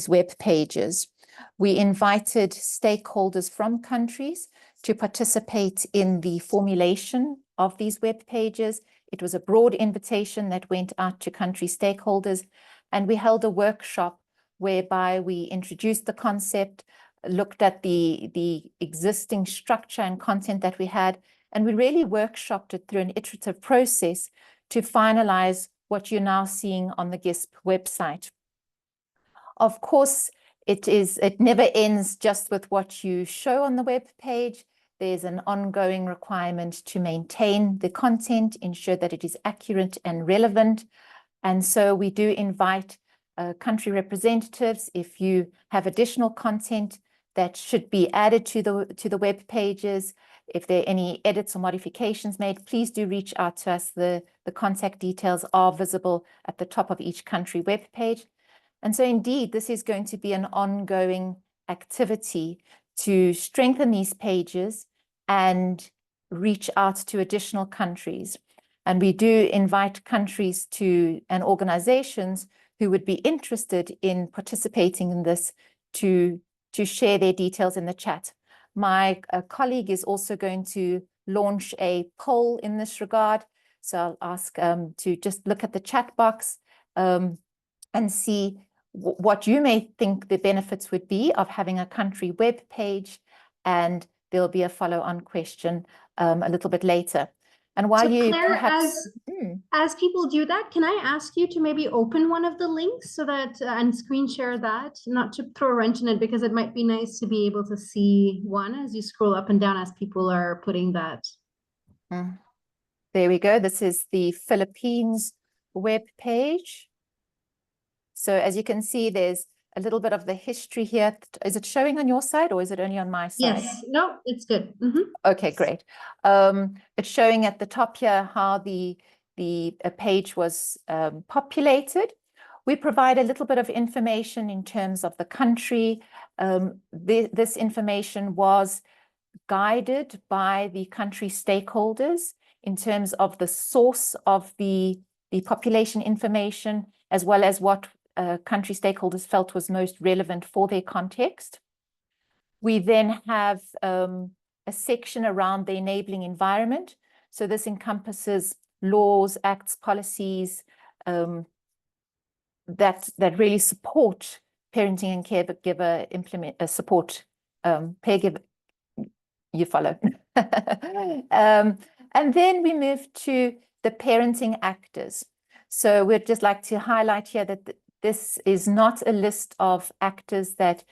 web pages. We invited stakeholders from countries to participate in the formulation of these web pages. It was a broad invitation that went out to country stakeholders, and we held a workshop whereby we introduced the concept, looked at the existing structure and content that we had, and we really workshopped it through an iterative process to finalize what you're now seeing on the GISP website. Of course, it never ends just with what you show on the web page. There's an ongoing requirement to maintain the content, ensure that it is accurate and relevant. And so we do invite country representatives, if you have additional content that should be added to the web pages, If there are any edits or modifications made, please do reach out to us. The contact details are visible at the top of each country webpage. And so indeed, this is going to be an ongoing activity to strengthen these pages and reach out to additional countries. And we do invite countries to and organizations who would be interested in participating in this to share their details in the chat. My colleague is also going to launch a poll in this regard. So I'll ask to just look at the chat box and see what you may think the benefits would be of having a country web page, and there'll be a follow-on question a little bit later. And while So you Claire, perhaps as people do that, can I ask you to maybe open one of the links so that and screen share that, not to throw a wrench in it, because it might be nice to be able to see one as you scroll up and down as people are putting that. There we go. This is the Philippines web page. So as you can see, there's a little bit of the history here. Is it showing on your side or is it only on my side? Yes, no, it's good. Okay, great. It's showing at the top here how the page was populated. We provide a little bit of information in terms of the country. This information was guided by the country stakeholders in terms of the source of the population information, as well as what country stakeholders felt was most relevant for their context. We then have a section around the enabling environment. So this encompasses laws, acts, policies that really support parenting and caregiver support caregiver. You follow. And then we move to the parenting actors. So we'd just like to highlight here that this is not a list of actors that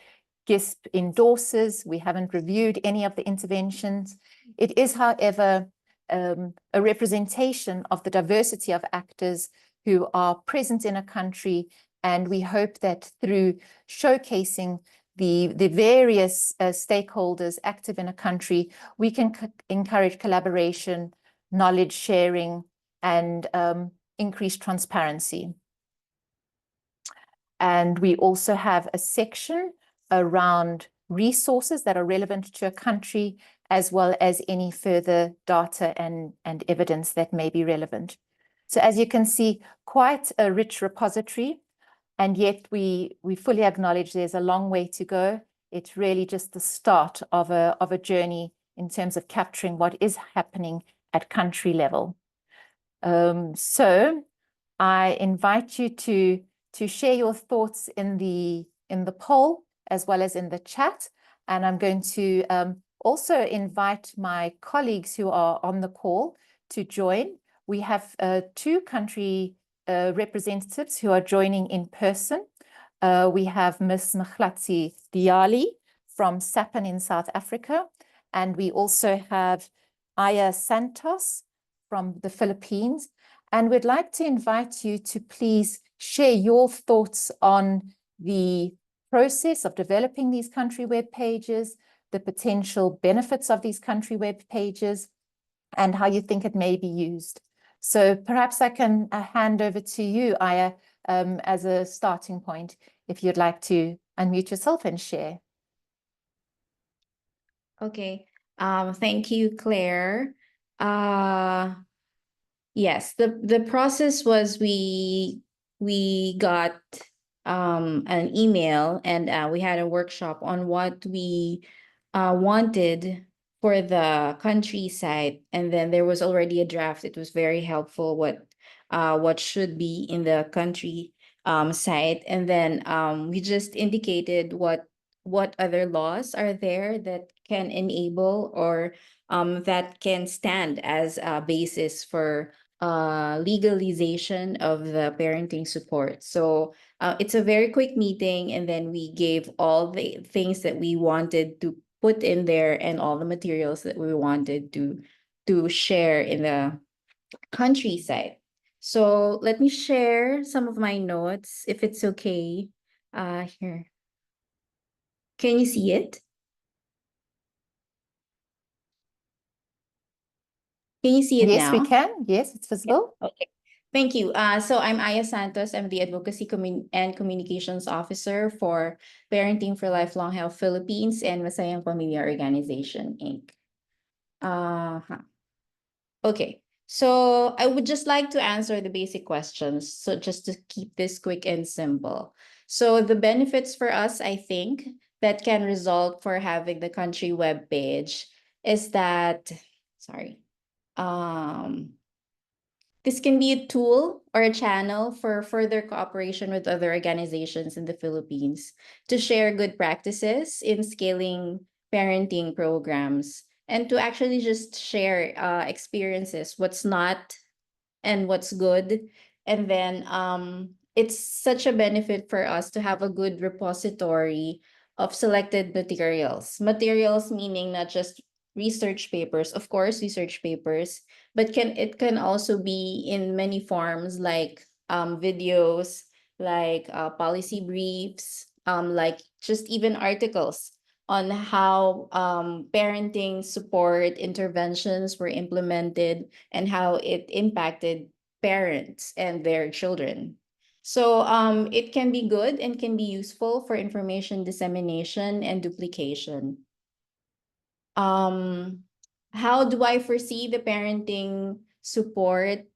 GISP endorses. We haven't reviewed any of the interventions. It is, however, a representation of the diversity of actors who are present in a country, and we hope that through showcasing the various stakeholders active in a country, we can encourage collaboration, knowledge sharing, and increase transparency. And we also have a section around resources that are relevant to a country, as well as any further data and evidence that may be relevant. So as you can see, quite a rich repository, and yet we fully acknowledge there's a long way to go. It's really just the start of a journey in terms of capturing what is happening at country level. So I invite you to share your thoughts in the poll as well as in the chat. And I'm going to also invite my colleagues who are on the call to join. We have 2 country representatives who are joining in person. We have Ms. Mklatsi Diali from SAPAN in South Africa. And we also have Aya Santos from the Philippines. And we'd like to invite you to please share your thoughts on the process of developing these country web pages, the potential benefits of these country web pages, and how you think it may be used. So perhaps I can hand over to you, Aya, as a starting point, if you'd like to unmute yourself and share. Okay. Thank you, Claire. Yes, the process was we got an email, and we had a workshop on what we wanted for the countryside, and then there was already a draft. It was very helpful what should be in the country site, and then we just indicated what other laws are there that can enable or that can stand as a basis for legalization of the parenting support. So it's a very quick meeting, and then we gave all the things that we wanted to put in there and all the materials that we wanted to share in the countryside. So let me share some of my notes, if it's okay. Here. Can you see it? Can you see it Yes, we now? can. Yes, it's visible. Okay, thank you. So I'm Aya Santos. I'm the Advocacy and Communications Officer for Parenting for Lifelong Health Philippines and Masayang Pamilya Organization, Inc. Okay, so I would just like to answer the basic questions. So just to keep this quick and simple. So the benefits for us, I think, that can result for having the country web page is that, sorry, this can be a tool or a channel for further cooperation with other organizations in the Philippines to share good practices in scaling parenting programs and to actually just share experiences, what's not and what's good. And then it's such a benefit for us to have a good repository of selected materials. Materials meaning not just research papers, of course, research papers, but it can also be in many forms like videos, like policy briefs, like just even articles on how parenting support interventions were implemented and how it impacted parents and their children. So it can be good and can be useful for information dissemination and duplication. How do I foresee the parenting support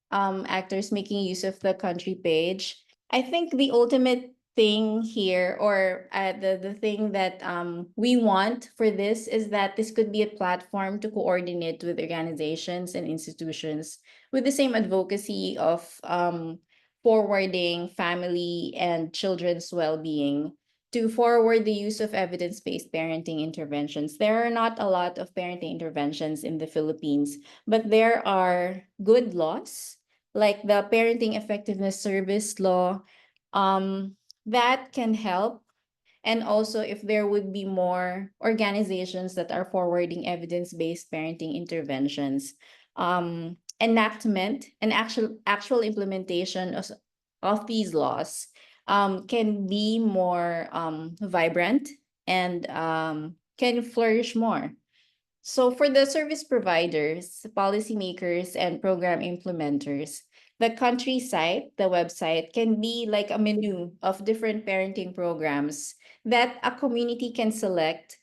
actors making use of the country page? I think the ultimate thing here, or the thing that we want for this, is that this could be a platform to coordinate with organizations and institutions with the same advocacy of forwarding family and children's well-being, to forward the use of evidence-based parenting interventions. There are not a lot of parenting interventions in the Philippines, but there are good laws, like the Parenting Effectiveness Service Law, that can help. And also, if there would be more organizations that are forwarding evidence-based parenting interventions, enactment and actual implementation of these laws can be more vibrant and can flourish more. So for the service providers, policymakers, and program implementers, the country site, the website, can be like a menu of different parenting programs that a community can select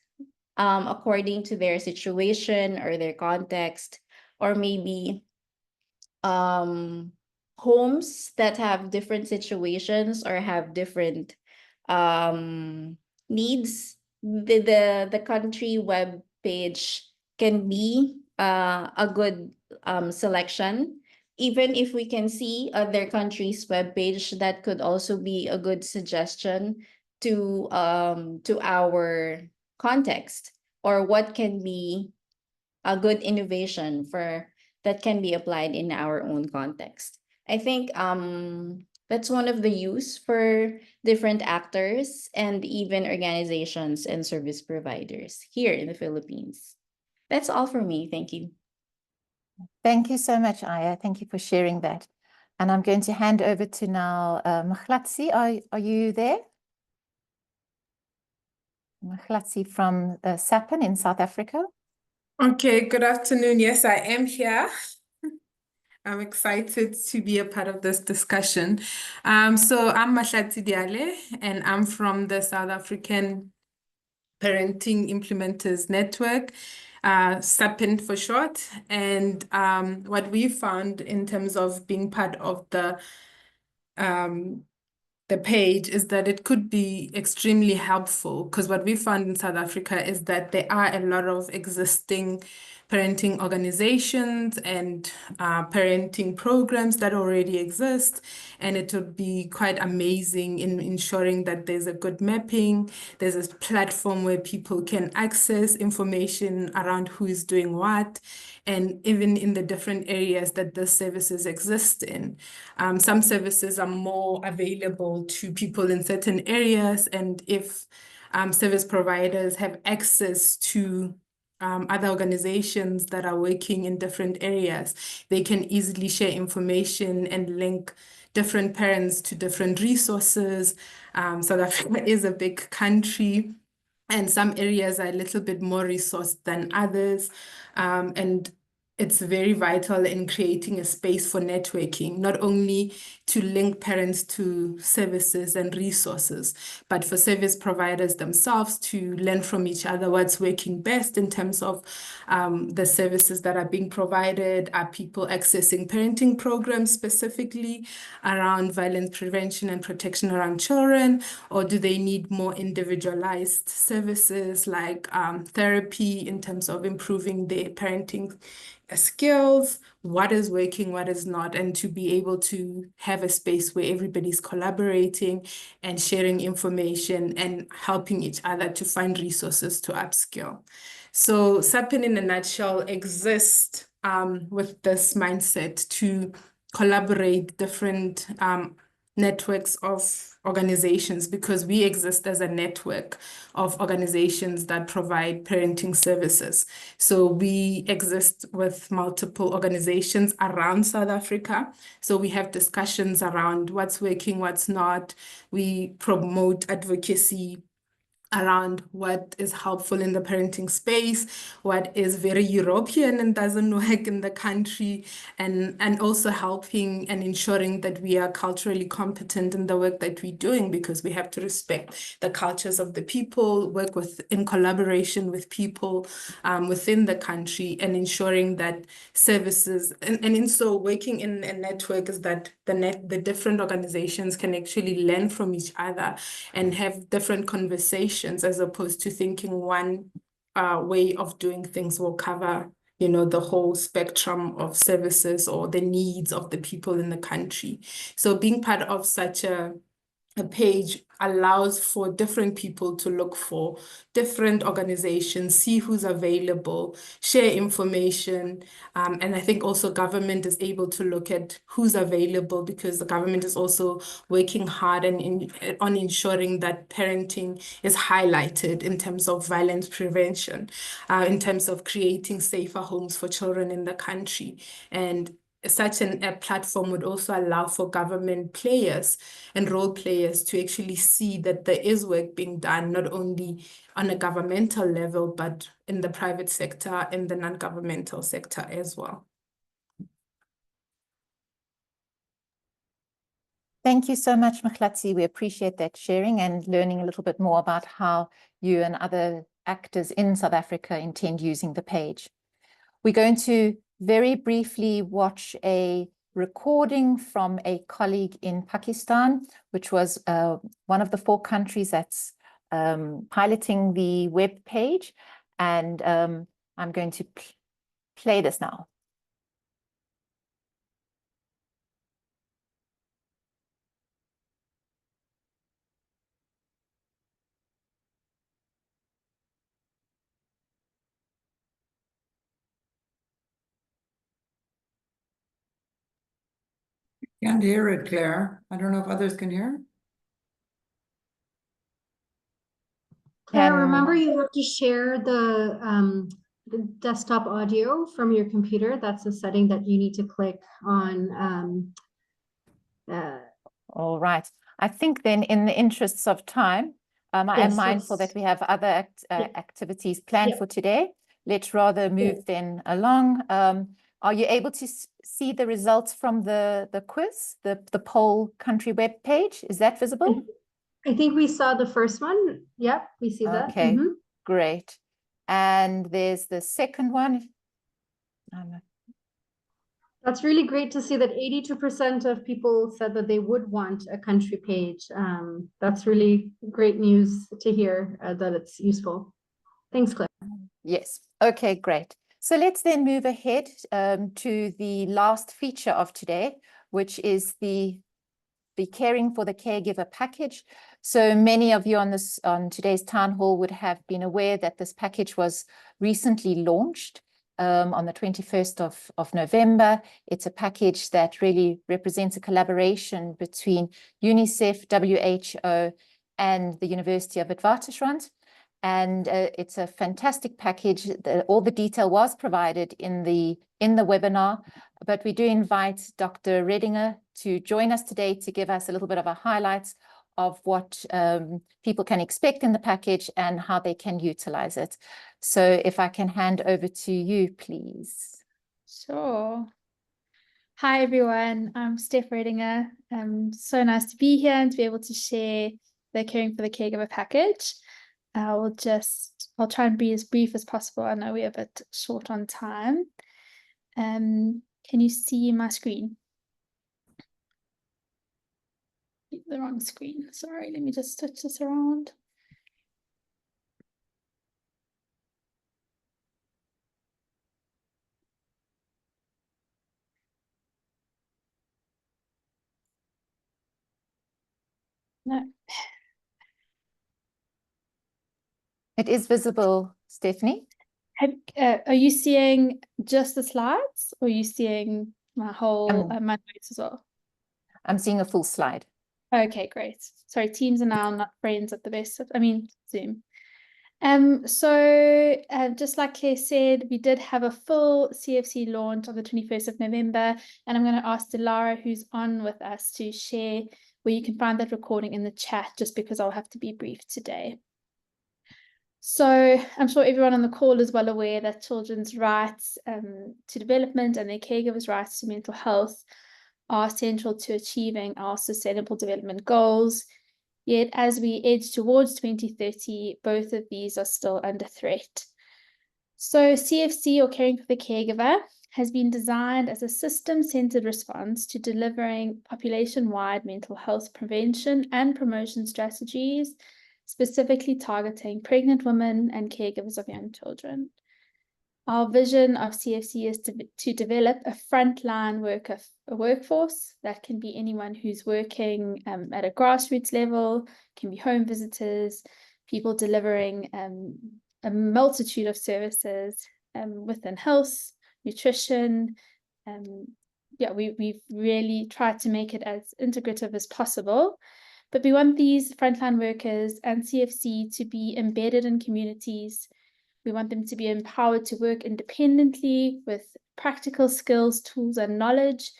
according to their situation or their context, or maybe homes that have different situations or have different needs. The country web page can be a good selection. Even if we can see other countries' web page, that could also be a good suggestion to our context, or what can be a good innovation for that can be applied in our own context. I think that's one of the use for different actors and even organizations and service providers here in the Philippines. That's all for me. Thank you. Thank you so much, Aya. Thank you for sharing that. And I'm going to hand over to now Mkhlatsi. Are you there? Mkhlatsi from SAPN in South Africa. Okay, good afternoon. Yes, I am here. I'm excited to be a part of this discussion. So I'm Mkhlatsi Diale, and I'm from the South African Parenting Implementers Network, SAPN for short. And what we found in terms of being part of the page is that it could be extremely helpful, because what we found in South Africa is that there are a lot of existing parenting organizations and parenting programs that already exist, and it would be quite amazing in ensuring that there's a good mapping, there's a platform where people can access information around who is doing what, and even in the different areas that the services exist in. Some services are more available to people in certain areas, and if service providers have access to other organizations that are working in different areas, they can easily share information and link different parents to different resources. South Africa is a big country, and some areas are a little bit more resourced than others. And it's very vital in creating a space for networking, not only to link parents to services and resources, but for service providers themselves to learn from each other what's working best in terms of the services that are being provided. Are people accessing parenting programs specifically around violence prevention and protection around children, or do they need more individualized services like therapy in terms of improving their parenting skills, what is working, what is not, and to be able to have a space where everybody's collaborating and sharing information and helping each other to find resources to upskill. So SAPIN in a nutshell exists with this mindset to collaborate different networks of organizations, because we exist as a network of organizations that provide parenting services. So we exist with multiple organizations around South Africa. So we have discussions around what's working, what's not. We promote advocacy around what is helpful in the parenting space, what is very European and doesn't work in the country, and also helping and ensuring that we are culturally competent in the work that we're doing, because we have to respect the cultures of the people, work in collaboration with people within the country, and ensuring that services, and in so working in a network is that the different organizations can actually learn from each other and have different conversations, as opposed to thinking one way of doing things will cover, the whole spectrum of services or the needs of the people in the country. So being part of such a page allows for different people to look for different organizations, see who's available, share information. And I think also government is able to look at who's available, because the government is also working hard on ensuring that parenting is highlighted in terms of violence prevention, in terms of creating safer homes for children in the country. And such a platform would also allow for government players and role players to actually see that there is work being done, not only on a governmental level, but in the private sector and the non-governmental sector as well. Thank you so much, Mklatsi. We appreciate that sharing and learning a little bit more about how you and other actors in South Africa intend using the page. We're going to very briefly watch a recording from a colleague in Pakistan, which was one of the 4 countries that's piloting the web page. And I'm going to play this now. Can't hear it, Claire. I don't know if others can hear. Claire, remember you have to share the desktop audio from your computer. That's a setting that you need to click on. All right. I think then, in the interests of time, I am mindful that we have other activities planned for today. Let's rather move then along. Are you able to see the results from the quiz, the poll country web page? Is that visible? I think we saw the first one. Yep, we see that. Okay, great. And there's the second one. That's really great to see that 82% of people said that they would want a country page. That's really great news to hear that it's useful. Thanks, Claire. Yes. Okay, great. So let's then move ahead to the last feature of today, which is the Caring for the Caregiver package. So many of you on today's town hall would have been aware that this package was recently launched on the 21st of November. It's a package that really represents a collaboration between UNICEF, WHO, and the University of Witwatersrand. And it's a fantastic package. All the detail was provided in the webinar, but we do invite Dr. Redinger to join us today to give us a little bit of a highlights of what people can expect in the package and how they can utilize it. So if I can hand over to you, please. Sure. Hi, everyone. I'm Steph Redinger. So nice to be here and to be able to share the Caring for the Caregiver package. I'll try and be as brief as possible. I know we're a bit short on time. Can you see my screen? The wrong screen. Sorry, let me just switch this around. No. It is visible, Stephanie. Are you seeing just the slides, or are you seeing my whole my notes as well? I'm seeing a full slide. Okay, great. Sorry, Teams are now not friends at the best of, Zoom. Just like Claire said, we did have a full CFC launch on the 21st of November, and I'm going to ask Dilara, who's on with us, to share where you can find that recording in the chat, just because I'll have to be brief today. So I'm sure everyone on the call is well aware that children's rights to development and their caregivers' rights to mental health are central to achieving our sustainable development goals. Yet as we edge towards 2030, both of these are still under threat. So CFC, or Caring for the Caregiver, has been designed as a system-centered response to delivering population-wide mental health prevention and promotion strategies, specifically targeting pregnant women and caregivers of young children. Our vision of CFC is to develop a frontline workforce that can be anyone who's working at a grassroots level, can be home visitors, people delivering a multitude of services within health, nutrition. We've really tried to make it as integrative as possible. But we want these frontline workers and CFC to be embedded in communities. We want them to be empowered to work independently with practical skills, tools, and knowledge.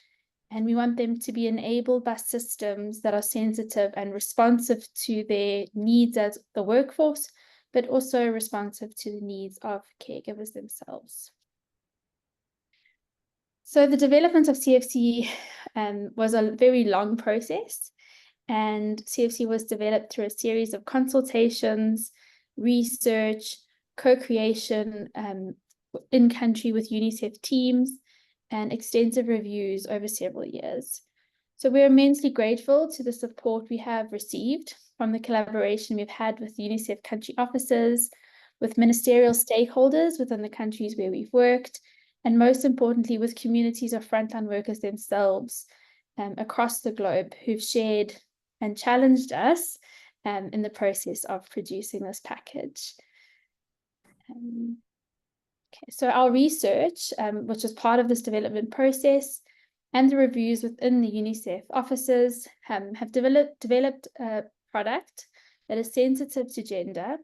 And we want them to be enabled by systems that are sensitive and responsive to their needs as the workforce, but also responsive to the needs of caregivers themselves. So the development of CFC was a very long process. And CFC was developed through a series of consultations, research, co-creation in country with UNICEF teams, and extensive reviews over several years. So we're immensely grateful to the support we have received from the collaboration we've had with UNICEF country officers, with ministerial stakeholders within the countries where we've worked, and most importantly, with communities of frontline workers themselves across the globe who've shared and challenged us in the process of producing this package. So our research, which is part of this development process, and the reviews within the UNICEF offices have developed a product that is sensitive to gender,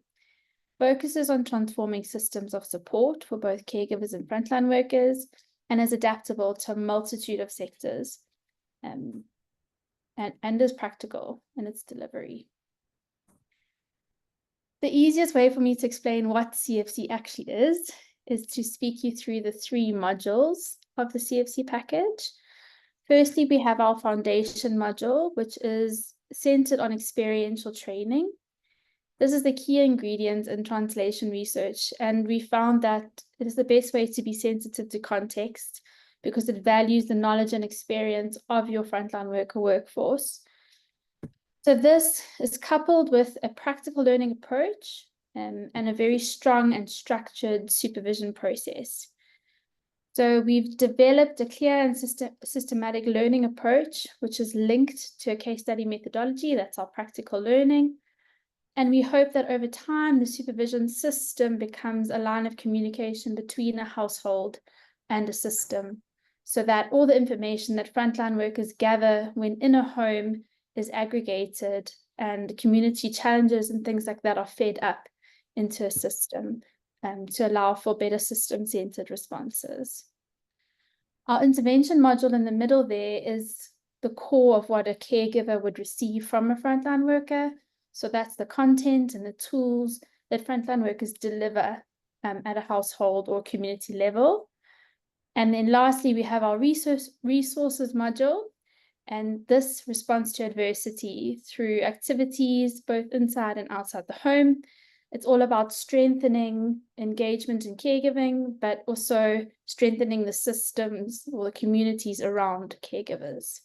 focuses on transforming systems of support for both caregivers and frontline workers, and is adaptable to a multitude of sectors. And is practical in its delivery. The easiest way for me to explain what CFC actually is to speak you through the 3 modules of the CFC package. Firstly, we have our foundation module, which is centered on experiential training. This is the key ingredient in translation research, and we found that it is the best way to be sensitive to context, because it values the knowledge and experience of your frontline worker workforce. So this is coupled with a practical learning approach and a very strong and structured supervision process. So we've developed a clear and systematic learning approach, which is linked to a case study methodology. That's our practical learning. And we hope that over time, the supervision system becomes a line of communication between a household and a system, so that all the information that frontline workers gather when in a home is aggregated, and community challenges and things like that are fed up into a system to allow for better system-centered responses. Our intervention module in the middle there is the core of what a caregiver would receive from a frontline worker. So that's the content and the tools that frontline workers deliver at a household or community level. And then lastly, we have our resources module, and this responds to adversity through activities both inside and outside the home. It's all about strengthening engagement in caregiving, but also strengthening the systems or the communities around caregivers.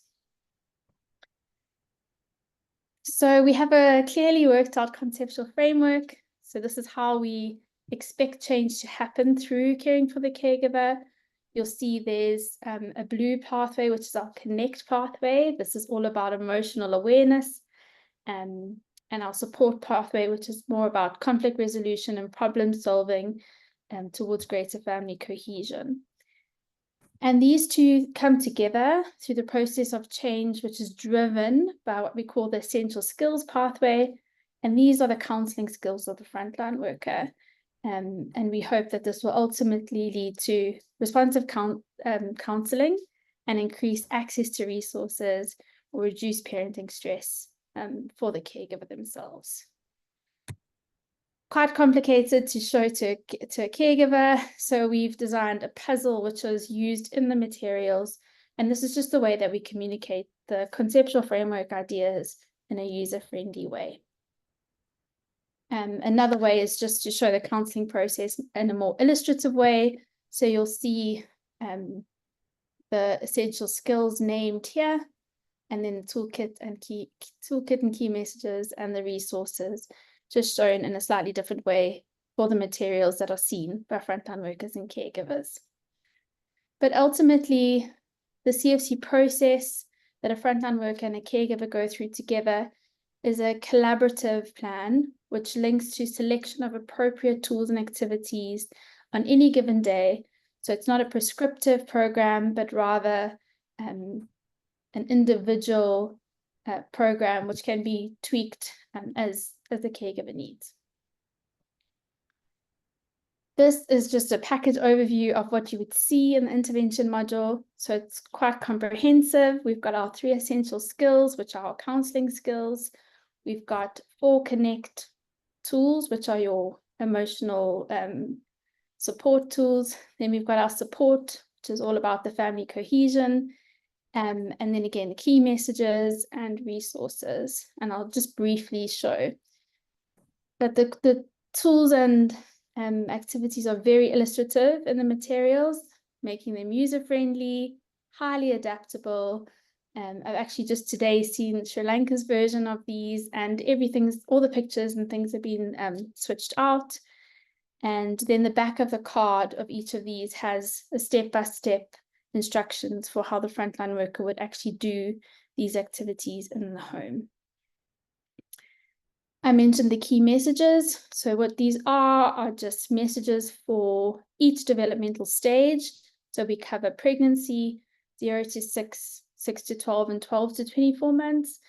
So we have a clearly worked out conceptual framework. So this is how we expect change to happen through caring for the caregiver. You'll see there's a blue pathway, which is our connect pathway. This is all about emotional awareness, and our support pathway, which is more about conflict resolution and problem solving towards greater family cohesion. And these two come together through the process of change, which is driven by what we call the essential skills pathway. And these are the counseling skills of the frontline worker. And we hope that this will ultimately lead to responsive counseling and increase access to resources or reduce parenting stress for the caregiver themselves. Quite complicated to show to a caregiver. So we've designed a puzzle which is used in the materials. And this is just the way that we communicate the conceptual framework ideas in a user-friendly way. Another way is just to show the counseling process in a more illustrative way. So you'll see the essential skills named here, and then the toolkit and key messages and the resources just shown in a slightly different way for the materials that are seen by frontline workers and caregivers. But ultimately, the CFC process that a frontline worker and a caregiver go through together is a collaborative plan which links to selection of appropriate tools and activities on any given day. So it's not a prescriptive program, but rather an individual program which can be tweaked as the caregiver needs. This is just a package overview of what you would see in the intervention module. So it's quite comprehensive. We've got our 3 essential skills, which are our counseling skills. We've got 4 connect tools, which are your emotional support tools. Then we've got our support, which is all about the family cohesion. And then again, the key messages and resources. And I'll just briefly show that the tools and activities are very illustrative in the materials, making them user-friendly, highly adaptable. I've actually just today seen Sri Lanka's version of these, and all the pictures and things have been switched out. And then the back of the card of each of these has a step-by-step instructions for how the frontline worker would actually do these activities in the home. I mentioned the key messages. So what these are just messages for each developmental stage. So we cover pregnancy, 0 to 6, 6 to 12, and 12 to 24 months.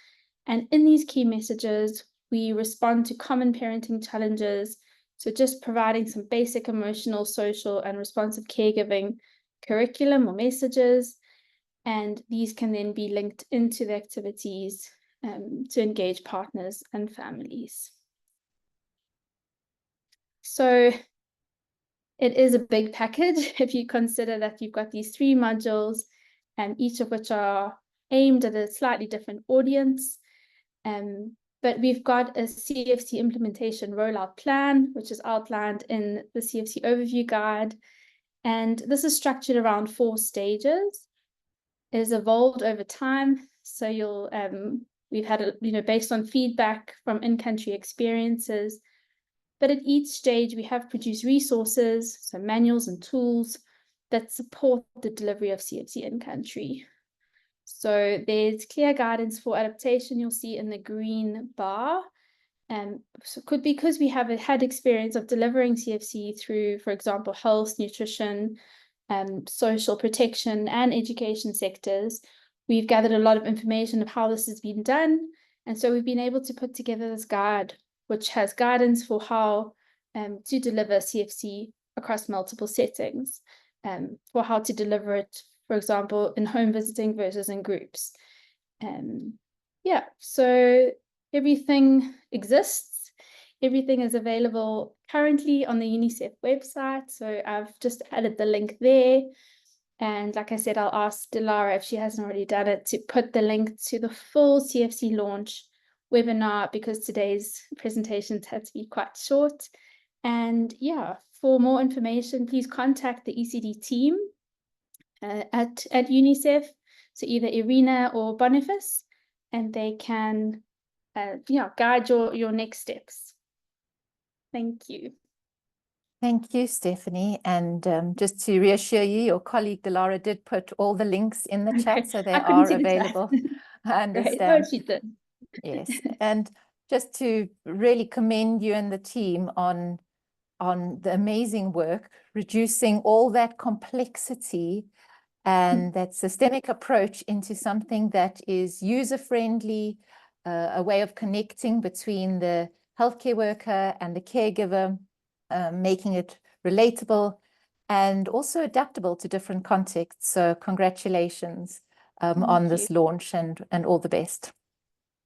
And in these key messages, we respond to common parenting challenges. So just providing some basic emotional, social, and responsive caregiving curriculum or messages. And these can then be linked into the activities to engage partners and families. So it is a big package if you consider that you've got these 3 modules, and each of which are aimed at a slightly different audience. But we've got a CFC implementation rollout plan, which is outlined in the CFC overview guide. And this is structured around 4 stages. It has evolved over time. So we've had, based on feedback from in-country experiences. But at each stage, we have produced resources, so manuals and tools that support the delivery of CFC in-country. So there's clear guidance for adaptation you'll see in the green bar. So could be because we have had experience of delivering CFC through, for example, health, nutrition, social protection and education sectors. We've gathered a lot of information of how this has been done. And so we've been able to put together this guide, which has guidance for how to deliver CFC across multiple settings, for how to deliver it, for example, in home visiting versus in groups. Yeah, so everything exists. Everything is available currently on the UNICEF website. So I've just added the link there. And like I said, I'll ask Dilara, if she hasn't already done it, to put the link to the full CFC launch webinar, because today's presentations had to be quite short. And yeah, for more information, please contact the ECD team at UNICEF, so either Irina or Boniface, and they can guide your next steps. Thank you. Thank you, Stephanie. And just to reassure you, your colleague Dilara did put all the links in the chat, so they are available. I understand. Oh, she did. Yes, and just to really commend you and the team on the amazing work, reducing all that complexity and that systemic approach into something that is user-friendly, a way of connecting between the healthcare worker and the caregiver, making it relatable and also adaptable to different contexts. So congratulations on this launch, and all the best.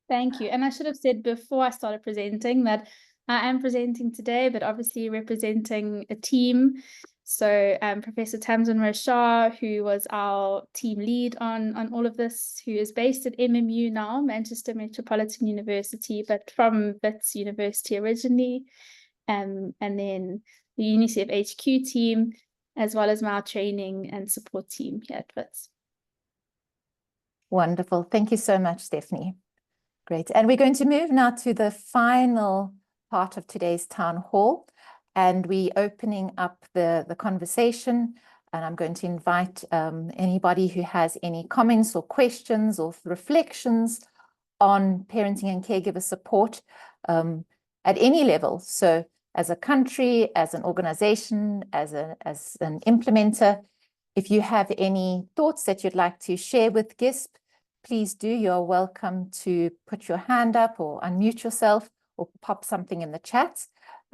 Thank you. And I should have said before I started presenting that I am presenting today, but obviously representing a team. So Professor Tamsin Roshar, who was our team lead on all of this, who is based at MMU now, Manchester Metropolitan University, but from Wits University originally. And then the UNICEF HQ team, as well as my training and support team here at Wits. Wonderful. Thank you so much, Stephanie. Great. And we're going to move now to the final part of today's town hall, and we're opening up the conversation, and I'm going to invite anybody who has any comments or questions or reflections on parenting and caregiver support at any level. So as a country, as an organization, as an implementer, if you have any thoughts that you'd like to share with GISP, please do. You're welcome to put your hand up or unmute yourself or pop something in the chat.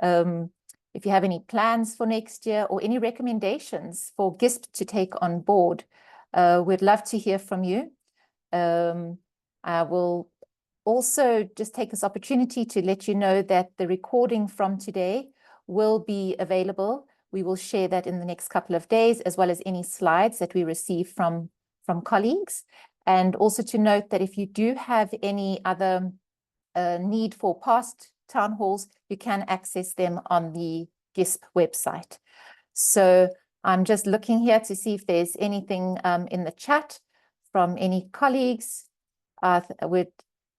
If you have any plans for next year or any recommendations for GISP to take on board, we'd love to hear from you. I will also just take this opportunity to let you know that the recording from today will be available. We will share that in the next couple of days, as well as any slides that we receive from colleagues. And also to note that if you do have any other need for past town halls, you can access them on the GISP website. So I'm just looking here to see if there's anything in the chat from any colleagues. I would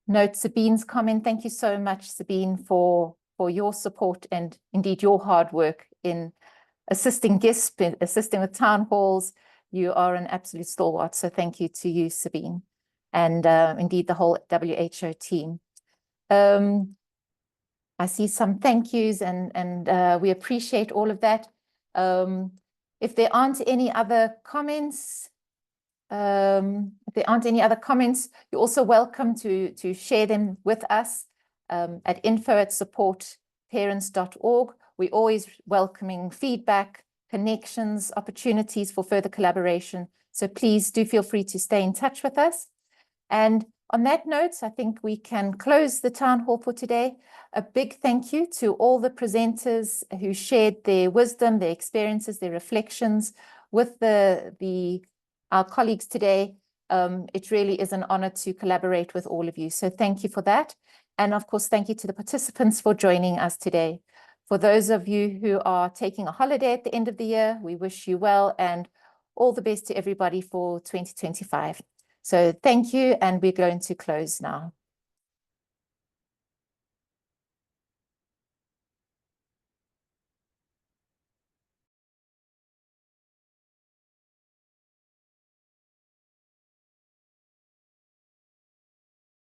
note Sabine's comment. Thank you so much, Sabine, for your support and indeed your hard work in assisting GISP, assisting with town halls. You are an absolute stalwart. So thank you to you, Sabine, and indeed the whole WHO team. I see some thank yous, and we appreciate all of that. If there aren't any other comments, you're also welcome to share them with us at info@supportparents.org. We're always welcoming feedback, connections, opportunities for further collaboration. So please do feel free to stay in touch with us. And on that note, I think we can close the town hall for today. A big thank you to all the presenters who shared their wisdom, their experiences, their reflections with our colleagues today. It really is an honor to collaborate with all of you. So thank you for that. And of course, thank you to the participants for joining us today. For those of you who are taking a holiday at the end of the year, we wish you well and all the best to everybody for 2025. So thank you, and we're going to close now.